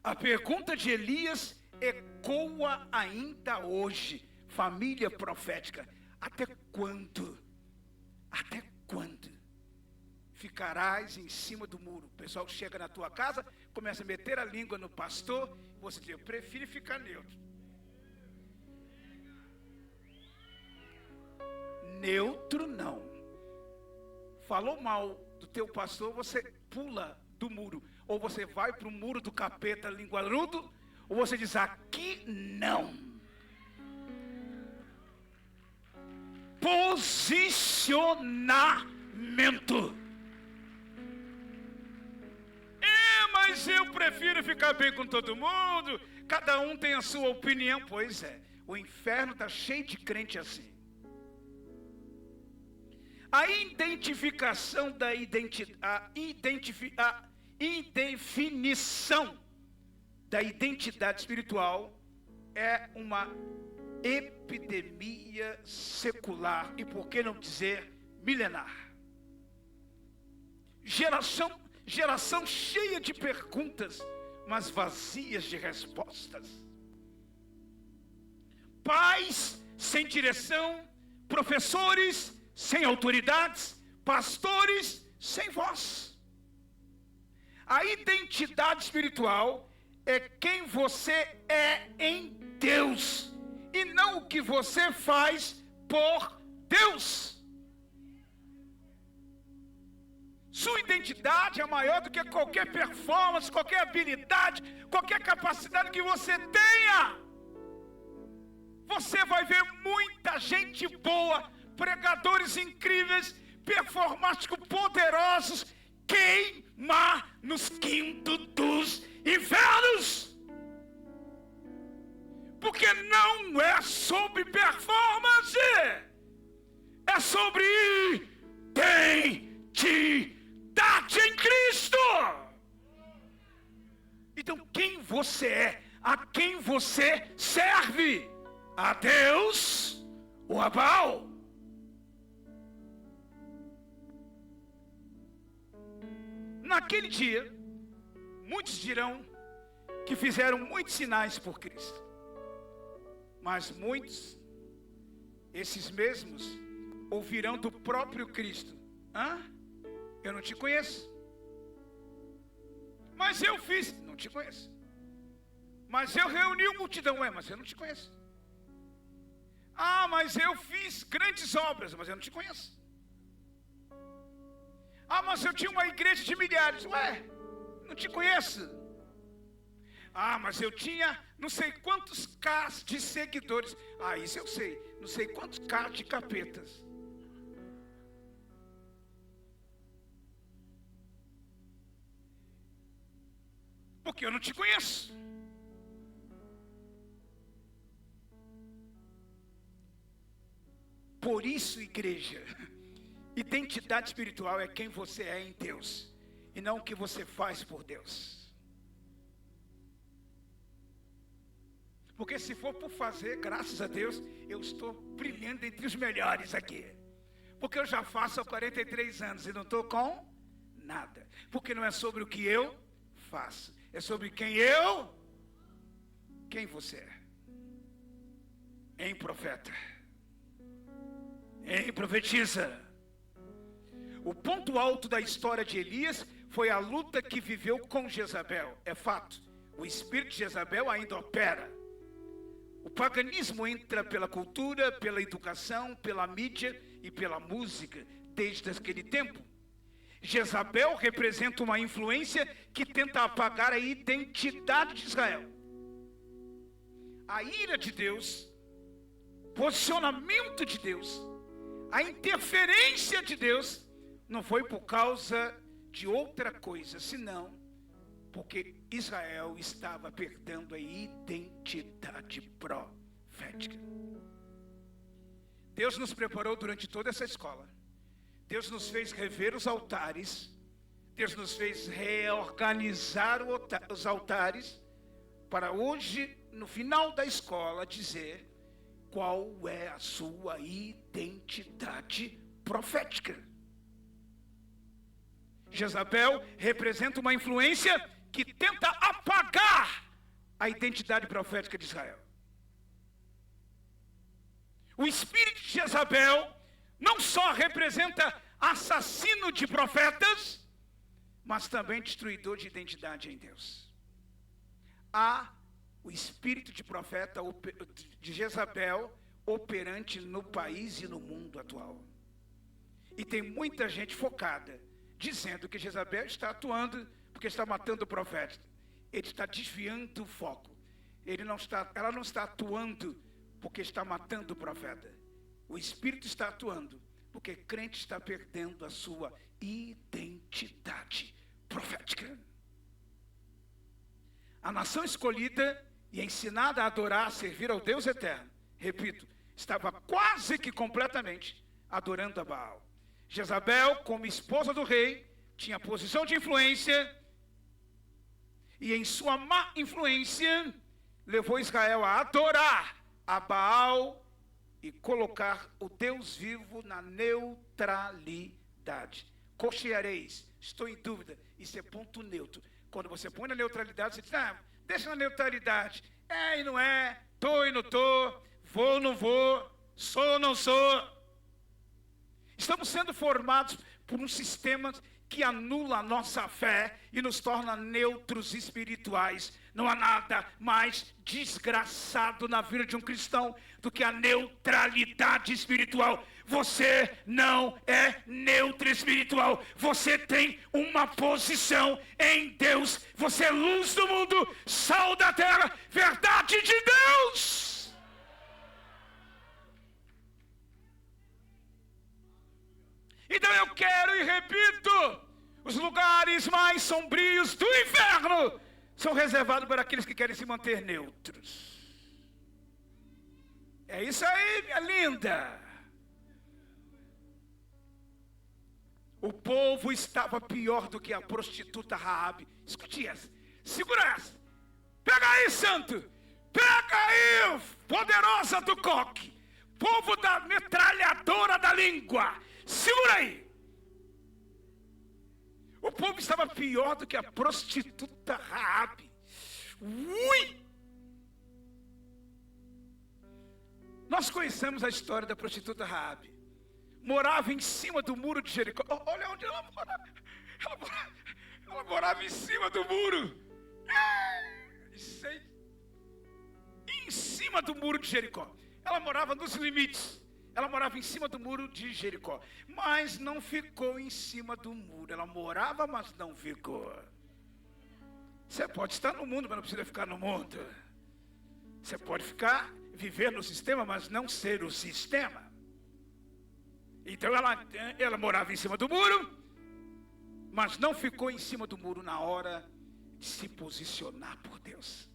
A pergunta de Elias ecoa ainda hoje. Família profética, até quando? Até quando ficarás em cima do muro? O pessoal chega na tua casa, começa a meter a língua no pastor, você diz, eu prefiro ficar neutro. Neutro não. Falou mal do teu pastor, você pula do muro. Ou você vai para o muro do capeta linguarudo, ou você diz, aqui não. Posicionamento. Mas eu prefiro ficar bem com todo mundo, cada um tem a sua opinião. Pois é, o inferno está cheio de crente assim. A indefinição da identidade espiritual é uma epidemia secular e, por que não dizer, milenar. Geração cheia de perguntas, mas vazias de respostas. Pais sem direção, professores sem autoridades, pastores sem voz. A identidade espiritual é quem você é em Deus, e não o que você faz por Deus. Sua identidade é maior do que qualquer performance, qualquer habilidade, qualquer capacidade que você tenha. Você vai ver muita gente boa, pregadores incríveis, performáticos poderosos, queimar nos quintos dos infernos. Porque não é sobre performance, é sobre identidade em Cristo. Então, quem você é? A quem você serve? A Deus ou a Baal? Naquele dia, muitos dirão que fizeram muitos sinais por Cristo. Mas muitos, esses mesmos, ouvirão do próprio Cristo: eu não te conheço. Mas eu fiz, não te conheço. Mas eu reuni uma multidão, mas eu não te conheço. Mas eu fiz grandes obras, mas eu não te conheço. Mas eu tinha uma igreja de milhares, não te conheço. Mas eu tinha não sei quantos K de seguidores. Isso eu sei, não sei quantos K de capetas. Porque eu não te conheço. Por isso, igreja, identidade espiritual é quem você é em Deus, e não o que você faz por Deus. Porque se for por fazer, graças a Deus, eu estou brilhando entre os melhores aqui. Porque eu já faço há 43 anos e não estou com nada. Porque não é sobre o que eu faço, é sobre quem você é. Em profeta. Em profetiza. O ponto alto da história de Elias foi a luta que viveu com Jezabel. É fato. O espírito de Jezabel ainda opera. O paganismo entra pela cultura, pela educação, pela mídia e pela música desde aquele tempo. Jezabel representa uma influência que tenta apagar a identidade de Israel. A ira de Deus, posicionamento de Deus, a interferência de Deus não foi por causa de outra coisa, senão porque Israel estava perdendo a identidade profética. Deus nos preparou durante toda essa escola. Deus nos fez rever os altares. Deus nos fez reorganizar os altares para hoje, no final da escola, dizer qual é a sua identidade profética. Jezabel representa uma influência que tenta apagar a identidade profética de Israel. O espírito de Jezabel não só representa assassino de profetas, mas também destruidor de identidade em Deus. Há o espírito de profeta de Jezabel operante no país e no mundo atual. E tem muita gente focada, dizendo que Jezabel está atuando porque está matando o profeta. Ele está desviando o foco. Ela não está atuando porque está matando o profeta. O Espírito está atuando porque crente está perdendo a sua identidade profética. A nação escolhida e ensinada a adorar, a servir ao Deus eterno, repito, estava quase que completamente adorando a Baal. Jezabel, como esposa do rei, tinha posição de influência, e em sua má influência, levou Israel a adorar a Baal e colocar o Deus vivo na neutralidade. Cocheareis, estou em dúvida, isso é ponto neutro. Quando você põe na neutralidade, você diz, deixa na neutralidade. É e não é, tô e não tô, vou ou não vou, sou ou não sou. Estamos sendo formados por um sistema que anula a nossa fé e nos torna neutros espirituais. Não há nada mais desgraçado na vida de um cristão do que a neutralidade espiritual. Você não é neutro espiritual. Você tem uma posição em Deus. Você é luz do mundo, sal da terra, verdade de Deus. Então eu quero e repito, os lugares mais sombrios do inferno são reservados para aqueles que querem se manter neutros. É isso aí, minha linda. O povo estava pior do que a prostituta Raabe. Escute essa. Segura essa. Pega aí, santo. Pega aí, poderosa do coque. Povo da metralhadora da língua. Segura aí. O povo estava pior do que a prostituta Raabe. Ui! Nós conhecemos a história da prostituta Raabe. Morava em cima do muro de Jericó. Olha onde ela morava. Ela morava em cima do muro. Em cima do muro de Jericó. Ela morava nos limites. Ela morava em cima do muro de Jericó. Mas não ficou em cima do muro. Ela morava, mas não ficou. Você pode estar no mundo, mas não precisa ficar no mundo. Você pode viver no sistema, mas não ser o sistema. Então ela morava em cima do muro, mas não ficou em cima do muro na hora de se posicionar por Deus.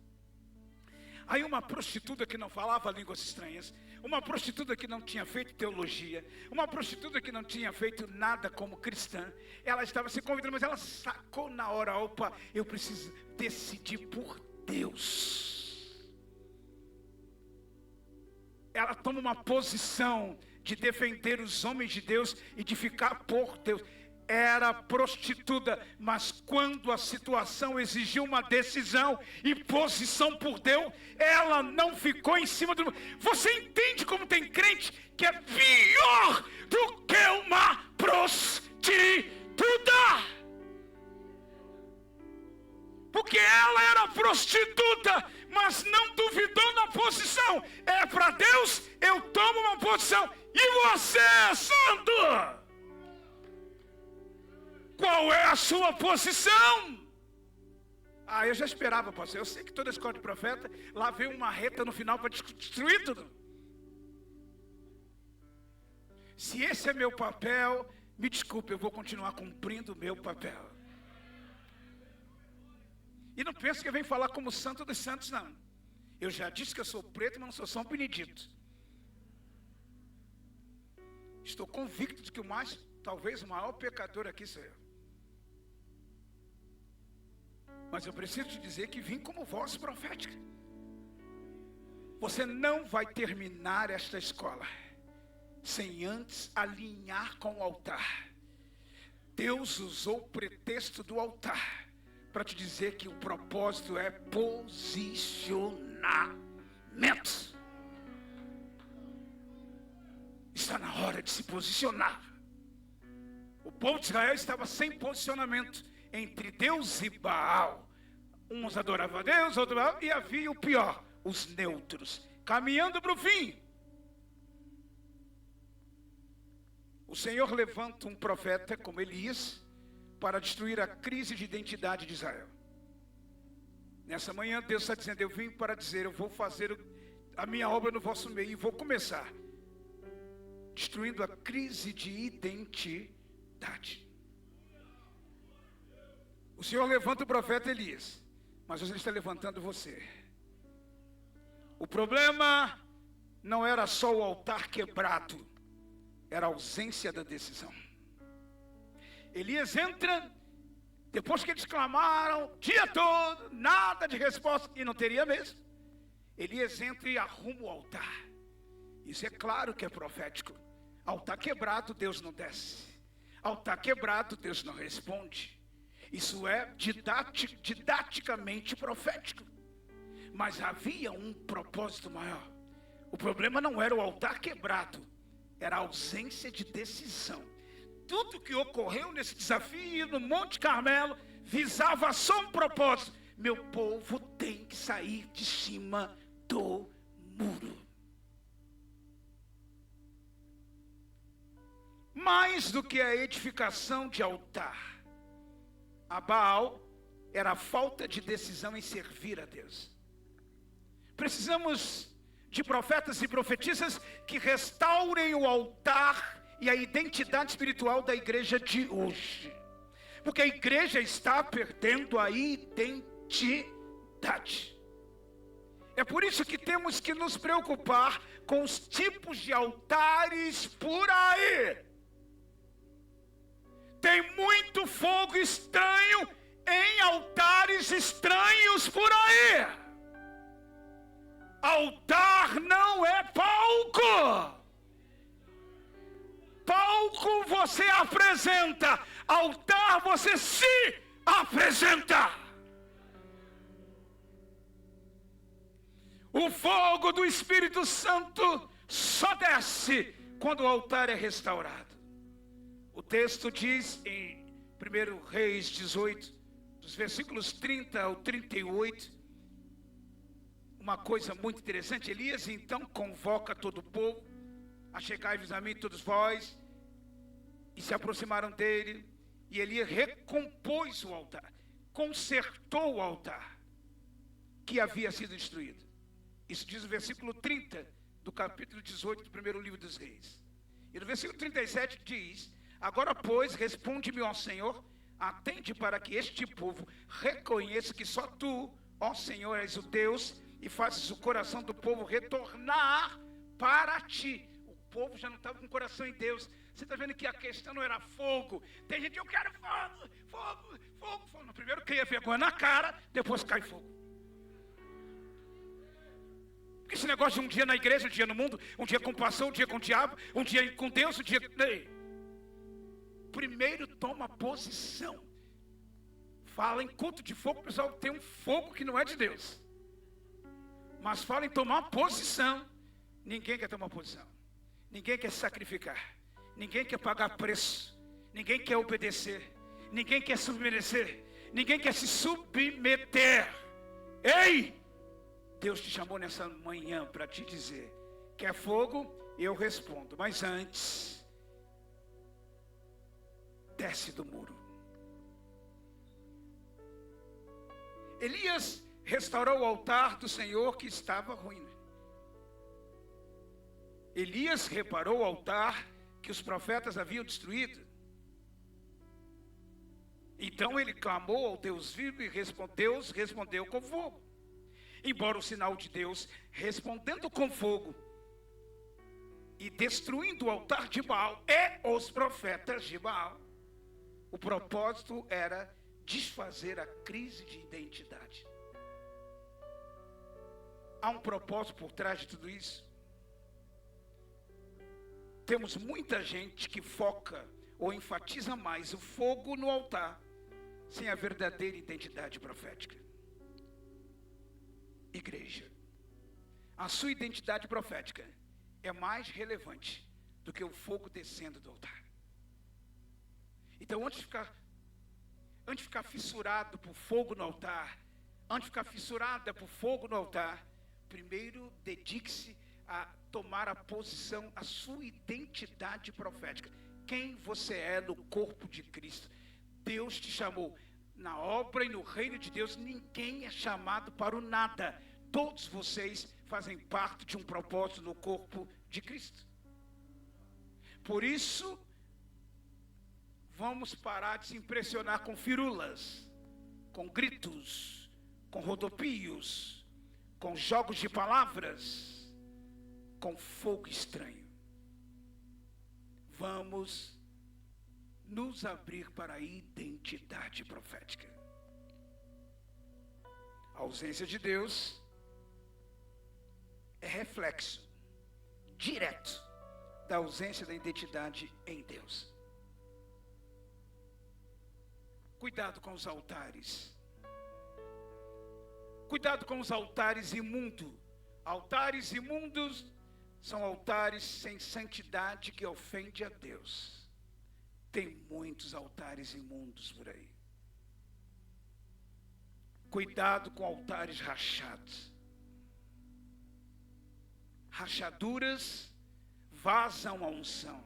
Aí uma prostituta que não falava línguas estranhas, uma prostituta que não tinha feito teologia, uma prostituta que não tinha feito nada como cristã, ela estava se convidando, mas ela sacou na hora, opa, eu preciso decidir por Deus. Ela toma uma posição de defender os homens de Deus e de ficar por Deus. Era prostituta, mas quando a situação exigiu uma decisão e posição por Deus, ela não ficou em cima do... Você entende como tem crente que é pior do que uma prostituta? Porque ela era prostituta, mas não duvidou na posição. É para Deus, eu tomo uma posição. E você, santo? Qual é a sua posição? Eu já esperava, pastor. Eu sei que toda escola de profeta, lá vem uma reta no final para destruir tudo. Se esse é meu papel, me desculpe, eu vou continuar cumprindo o meu papel. E não pense que vem falar como santo dos santos, não. Eu já disse que eu sou preto, mas não sou São Benedito. Estou convicto de que talvez o maior pecador aqui sou eu. Mas eu preciso te dizer que vim como voz profética. Você não vai terminar esta escola sem antes alinhar com o altar. Deus usou o pretexto do altar para te dizer que o propósito é posicionamento. Está na hora de se posicionar. O povo de Israel estava sem posicionamento entre Deus e Baal. Uns adoravam a Deus, outros Baal, e havia o pior, os neutros, caminhando para o fim. O Senhor levanta um profeta como Elias para destruir a crise de identidade de Israel. Nessa manhã Deus está dizendo, eu vim para dizer, eu vou fazer a minha obra no vosso meio e vou começar destruindo a crise de identidade. O Senhor levanta o profeta Elias, mas Ele está levantando você. O problema não era só o altar quebrado, era a ausência da decisão. Elias entra, depois que eles clamaram o dia todo, nada de resposta, e não teria mesmo. Elias entra e arruma o altar. Isso é claro que é profético. Altar quebrado, Deus não desce. Altar quebrado, Deus não responde. Isso é didaticamente profético. Mas havia um propósito maior. O problema não era o altar quebrado, era a ausência de decisão. tudo que ocorreu nesse desafio no Monte Carmelo visava só um propósito: meu povo tem que sair de cima do muro. Mais do que a edificação de altar, a Baal era a falta de decisão em servir a Deus. Precisamos de profetas e profetisas que restaurem o altar e a identidade espiritual da igreja de hoje. Porque a igreja está perdendo a identidade. É por isso que temos que nos preocupar com os tipos de altares por aí. Tem muito fogo estranho em altares estranhos por aí. Altar não é palco. Palco você apresenta, altar você se apresenta. O fogo do Espírito Santo só desce quando o altar é restaurado. O texto diz em 1 Reis 18, dos versículos 30 ao 38, uma coisa muito interessante. Elias então convoca todo o povo: achegai-vos a mim todos vós. E se aproximaram dele, e Elias recompôs o altar, consertou o altar que havia sido destruído. Isso diz o versículo 30 do capítulo 18 do primeiro livro dos Reis. E no versículo 37 diz: agora, pois, responde-me, ó Senhor, atende para que este povo reconheça que só tu, ó Senhor, és o Deus, e fazes o coração do povo retornar para ti. O povo já não estava com o coração em Deus. Você está vendo que a questão não era fogo. Tem gente: eu quero fogo, fogo, fogo, fogo. Primeiro cria vergonha na cara, depois cai fogo. Porque esse negócio de um dia na igreja, um dia no mundo, um dia com o pastor, um dia com o diabo, um dia com Deus, um dia... Primeiro toma posição. Fala em culto de fogo, o pessoal tem um fogo que não é de Deus. Mas fala em tomar posição. Ninguém quer tomar posição. Ninguém quer sacrificar. Ninguém quer pagar preço. Ninguém quer obedecer. Ninguém quer submeter. Ninguém quer se submeter. Ei! Deus te chamou nessa manhã para te dizer: quer fogo? Eu respondo. Mas antes, desce do muro. Elias restaurou o altar do Senhor que estava ruim. Elias reparou o altar que os profetas haviam destruído. Então ele clamou ao Deus vivo e Deus respondeu com fogo. Embora o sinal de Deus respondendo com fogo e destruindo o altar de Baal e os profetas de Baal, o propósito era desfazer a crise de identidade. Há um propósito por trás de tudo isso. Temos muita gente que foca ou enfatiza mais o fogo no altar, sem a verdadeira identidade profética. Igreja, a sua identidade profética é mais relevante do que o fogo descendo do altar. Então, antes de ficar fissurado por fogo no altar, antes de ficar fissurada por fogo no altar, primeiro dedique-se a tomar a posição, a sua identidade profética. Quem você é no corpo de Cristo. Deus te chamou. Na obra e no reino de Deus, ninguém é chamado para o nada. Todos vocês fazem parte de um propósito no corpo de Cristo. Por isso, vamos parar de se impressionar com firulas, com gritos, com rodopios, com jogos de palavras, com fogo estranho. Vamos nos abrir para a identidade profética. A ausência de Deus é reflexo direto da ausência da identidade em Deus. Cuidado com os altares. Cuidado com os altares imundos. Altares imundos são altares sem santidade que ofende a Deus. Tem muitos altares imundos por aí. Cuidado com altares rachados. Rachaduras vazam a unção.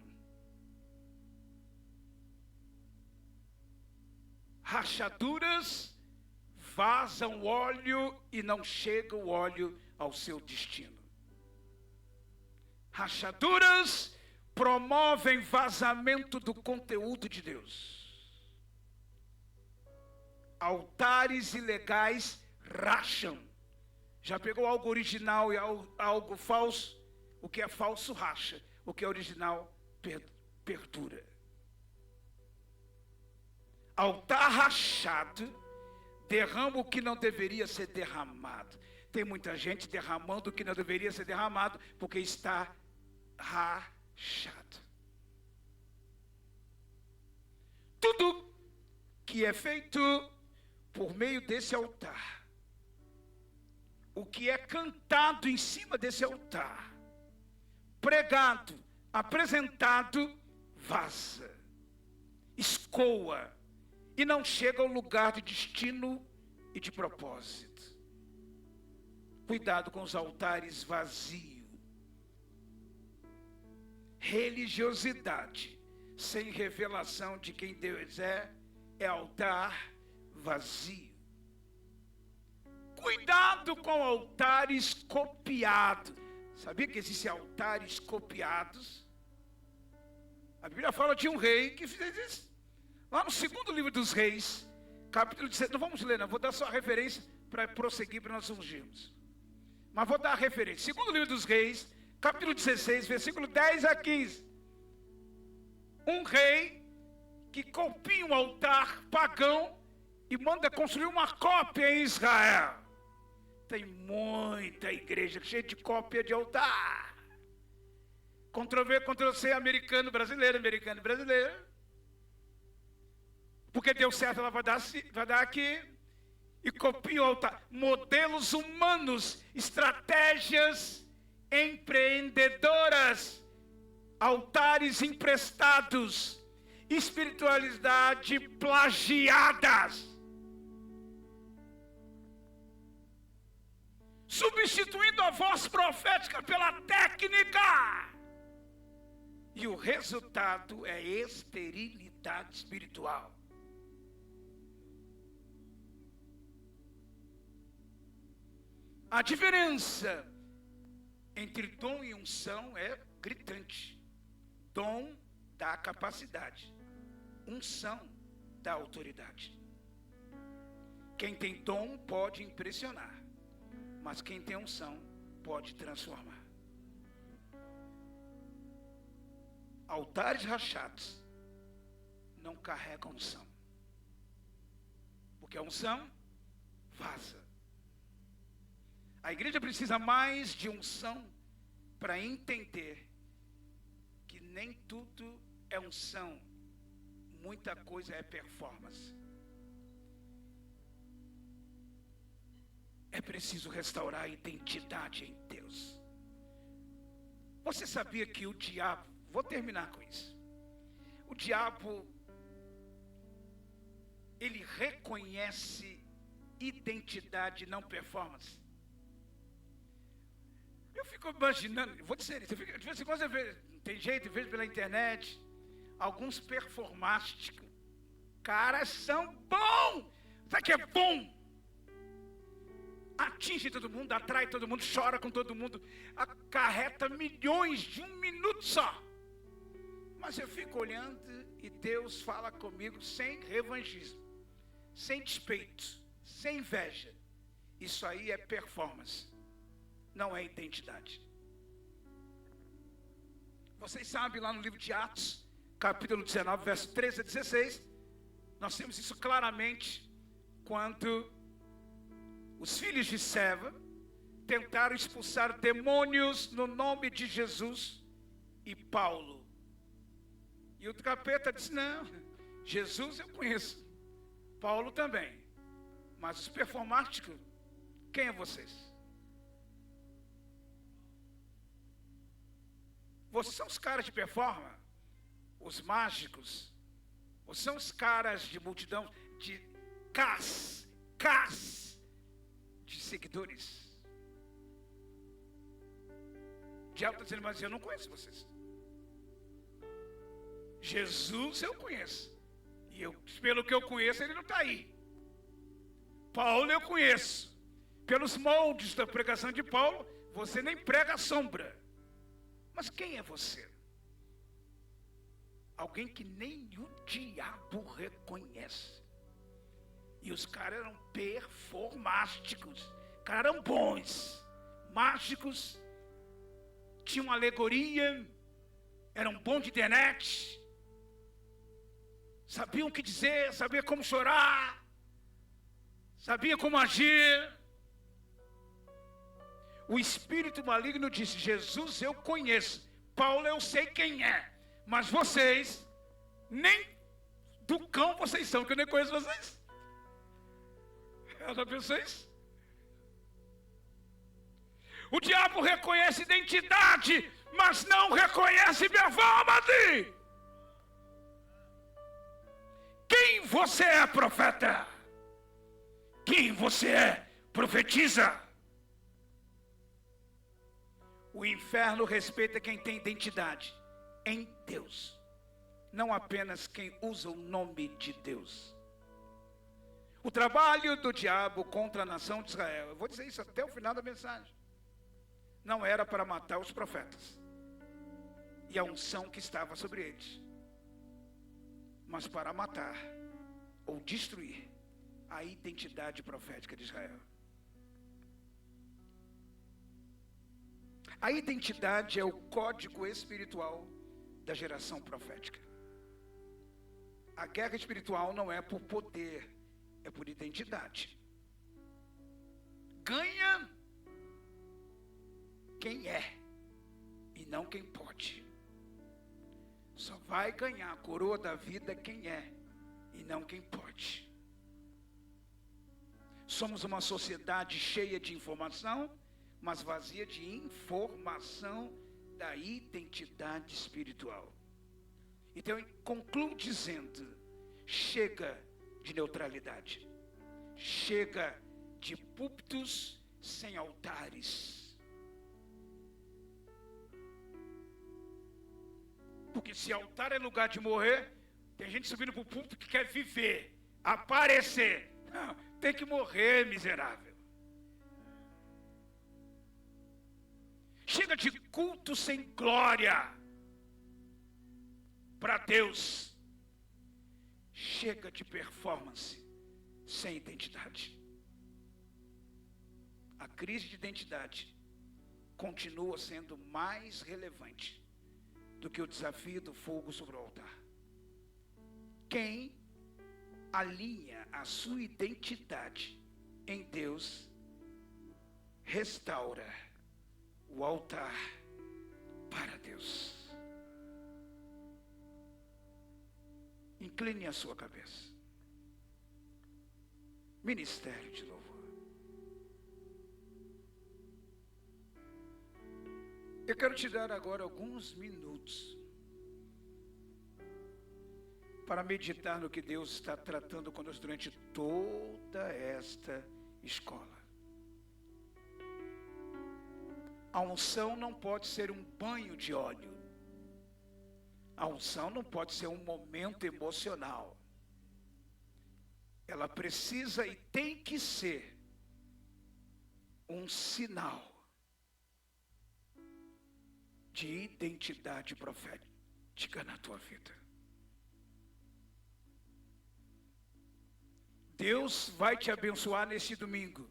Rachaduras vazam óleo e não chega o óleo ao seu destino. Rachaduras promovem vazamento do conteúdo de Deus. Altares ilegais racham. Já pegou algo original e algo falso? O que é falso racha, o que é original perdura. Altar rachado derrama o que não deveria ser derramado. Tem muita gente derramando o que não deveria ser derramado porque está rachado. Tudo que é feito por meio desse altar, o que é cantado em cima desse altar, pregado, apresentado, vaza, escoa e não chega ao lugar de destino e de propósito. Cuidado com os altares vazios. Religiosidade sem revelação de quem Deus é altar vazio. Cuidado com altares copiados. Sabia que existem altares copiados? A Bíblia fala de um rei que fez isso. Lá no segundo livro dos Reis, capítulo 16, não vamos ler, não, vou dar só a referência para prosseguir, para nós ungirmos. Mas vou dar a referência. Segundo livro dos Reis, capítulo 16, versículo 10 a 15. Um rei que copia um altar pagão e manda construir uma cópia em Israel. Tem muita igreja cheia de cópia de altar. Ctrl-V, Ctrl-C, americano, brasileiro. Porque deu certo, ela vai dar aqui. E copia o altar. Modelos humanos, estratégias empreendedoras, altares emprestados, espiritualidade plagiadas. Substituindo a voz profética pela técnica. E o resultado é esterilidade espiritual. A diferença entre dom e unção é gritante. Dom dá capacidade. Unção dá autoridade. Quem tem dom pode impressionar. Mas quem tem unção pode transformar. Altares rachados não carregam unção. Porque a unção vaza. A igreja precisa mais de unção para entender que nem tudo é unção, muita coisa é performance. É preciso restaurar a identidade em Deus. Você sabia que o diabo, vou terminar com isso. O diabo, ele reconhece identidade, não performance. Eu fico imaginando, vou dizer isso, de vez em quando você vê, tem jeito, vejo pela internet, alguns performáticos, caras são bons, sabe o que é bom? Atinge todo mundo, atrai todo mundo, chora com todo mundo, acarreta milhões de um minuto só. Mas eu fico olhando e Deus fala comigo sem revanchismo, sem despeito, sem inveja. Isso aí é performance. Não é identidade. Vocês sabem lá no livro de Atos, capítulo 19, verso 13 a 16, nós temos isso claramente quando os filhos de Seva tentaram expulsar demônios no nome de Jesus e Paulo. E o capeta disse, não, Jesus eu conheço, Paulo também, mas os performáticos, quem é vocês? Vocês são os caras de performance, os mágicos, Ou são os caras de multidão, de cas de seguidores. O diabo está dizendo, mas eu não conheço vocês. Jesus eu conheço. E pelo que eu conheço, ele não está aí. Paulo eu conheço. Pelos moldes da pregação de Paulo, você nem prega a sombra. Mas quem é você? Alguém que nem o diabo reconhece. E os caras eram performásticos. Os caras eram bons, mágicos, tinham alegoria, eram bons de internet, sabiam o que dizer, sabiam como chorar, sabiam como agir. O espírito maligno disse, Jesus eu conheço, Paulo eu sei quem é, mas vocês, nem do cão vocês são, que eu nem conheço vocês. Já pensou isso? O diabo reconhece identidade, mas não reconhece minha forma de. Quem você é, profeta? Quem você é, profetiza? O inferno respeita quem tem identidade em Deus, não apenas quem usa o nome de Deus. O trabalho do diabo contra a nação de Israel, eu vou dizer isso até o final da mensagem, não era para matar os profetas e a unção que estava sobre eles, mas para matar ou destruir a identidade profética de Israel. A identidade é o código espiritual da geração profética. A guerra espiritual não é por poder, é por identidade. Ganha quem é e não quem pode. Só vai ganhar a coroa da vida quem é e não quem pode. Somos uma sociedade cheia de informação, mas vazia de informação da identidade espiritual. Então eu concluo dizendo, chega de neutralidade, chega de púlpitos sem altares. Porque se altar é lugar de morrer, tem gente subindo para o púlpito que quer viver, aparecer. Não, tem que morrer, miserável. Chega de culto sem glória para Deus. Chega de performance sem identidade. A crise de identidade continua sendo mais relevante do que o desafio do fogo sobre o altar. Quem alinha a sua identidade em Deus, restaura o altar para Deus. Incline a sua cabeça. Ministério de louvor. Eu quero te dar agora alguns minutos para meditar no que Deus está tratando conosco durante toda esta escola. A unção não pode ser um banho de óleo. A unção não pode ser um momento emocional. Ela precisa e tem que ser um sinal de identidade profética na tua vida. Deus vai te abençoar nesse domingo,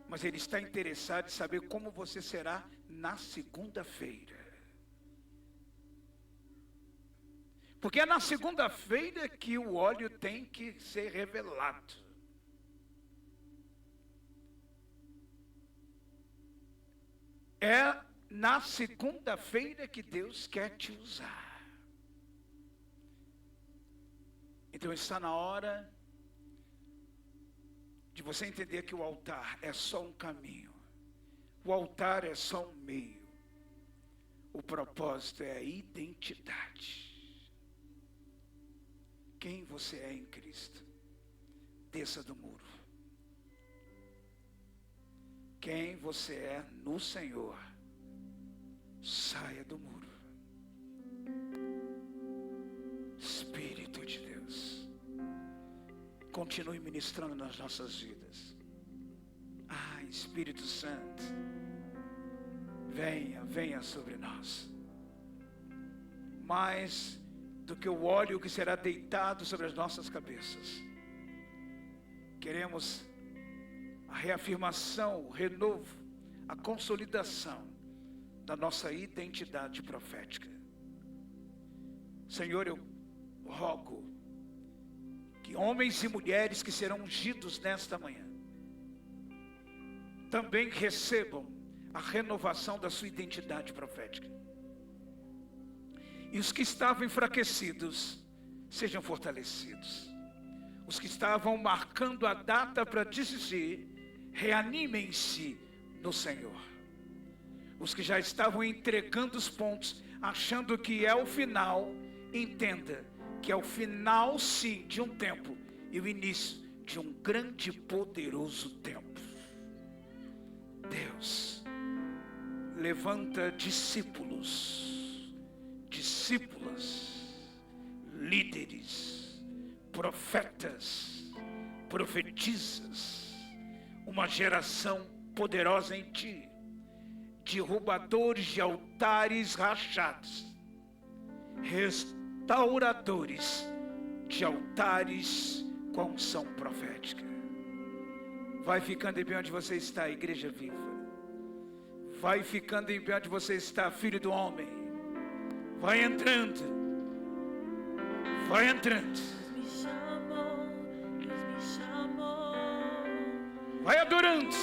mas Ele está interessado em saber como você será na segunda-feira. Porque é na segunda-feira que o óleo tem que ser revelado. É na segunda-feira que Deus quer te usar. Então está na hora de você entender que o altar é só um caminho. O altar é só um meio. O propósito é a identidade. quem você é em Cristo. Desça do muro. Quem você é no Senhor, saia do muro. Espírito de Deus, continue ministrando nas nossas vidas. Espírito Santo, venha sobre nós. Mais do que o óleo que será deitado sobre as nossas cabeças, queremos a reafirmação, o renovo, a consolidação da nossa identidade profética. Senhor, eu rogo que homens e mulheres que serão ungidos nesta manhã também recebam a renovação da sua identidade profética. E os que estavam enfraquecidos sejam fortalecidos. Os que estavam marcando a data para desistir, reanimem-se no Senhor. Os que já estavam entregando os pontos, achando que é o final, entenda que é o final sim de um tempo e o início de um grande e poderoso tempo. Deus levanta discípulos, discípulas, líderes, profetas, profetisas, uma geração poderosa em ti, derrubadores de altares rachados, restauradores de altares com unção profética. Vai ficando em pé onde você está, igreja viva. Vai ficando em pé onde você está, filho do homem. Vai entrando. Vai entrando. Vai adorando.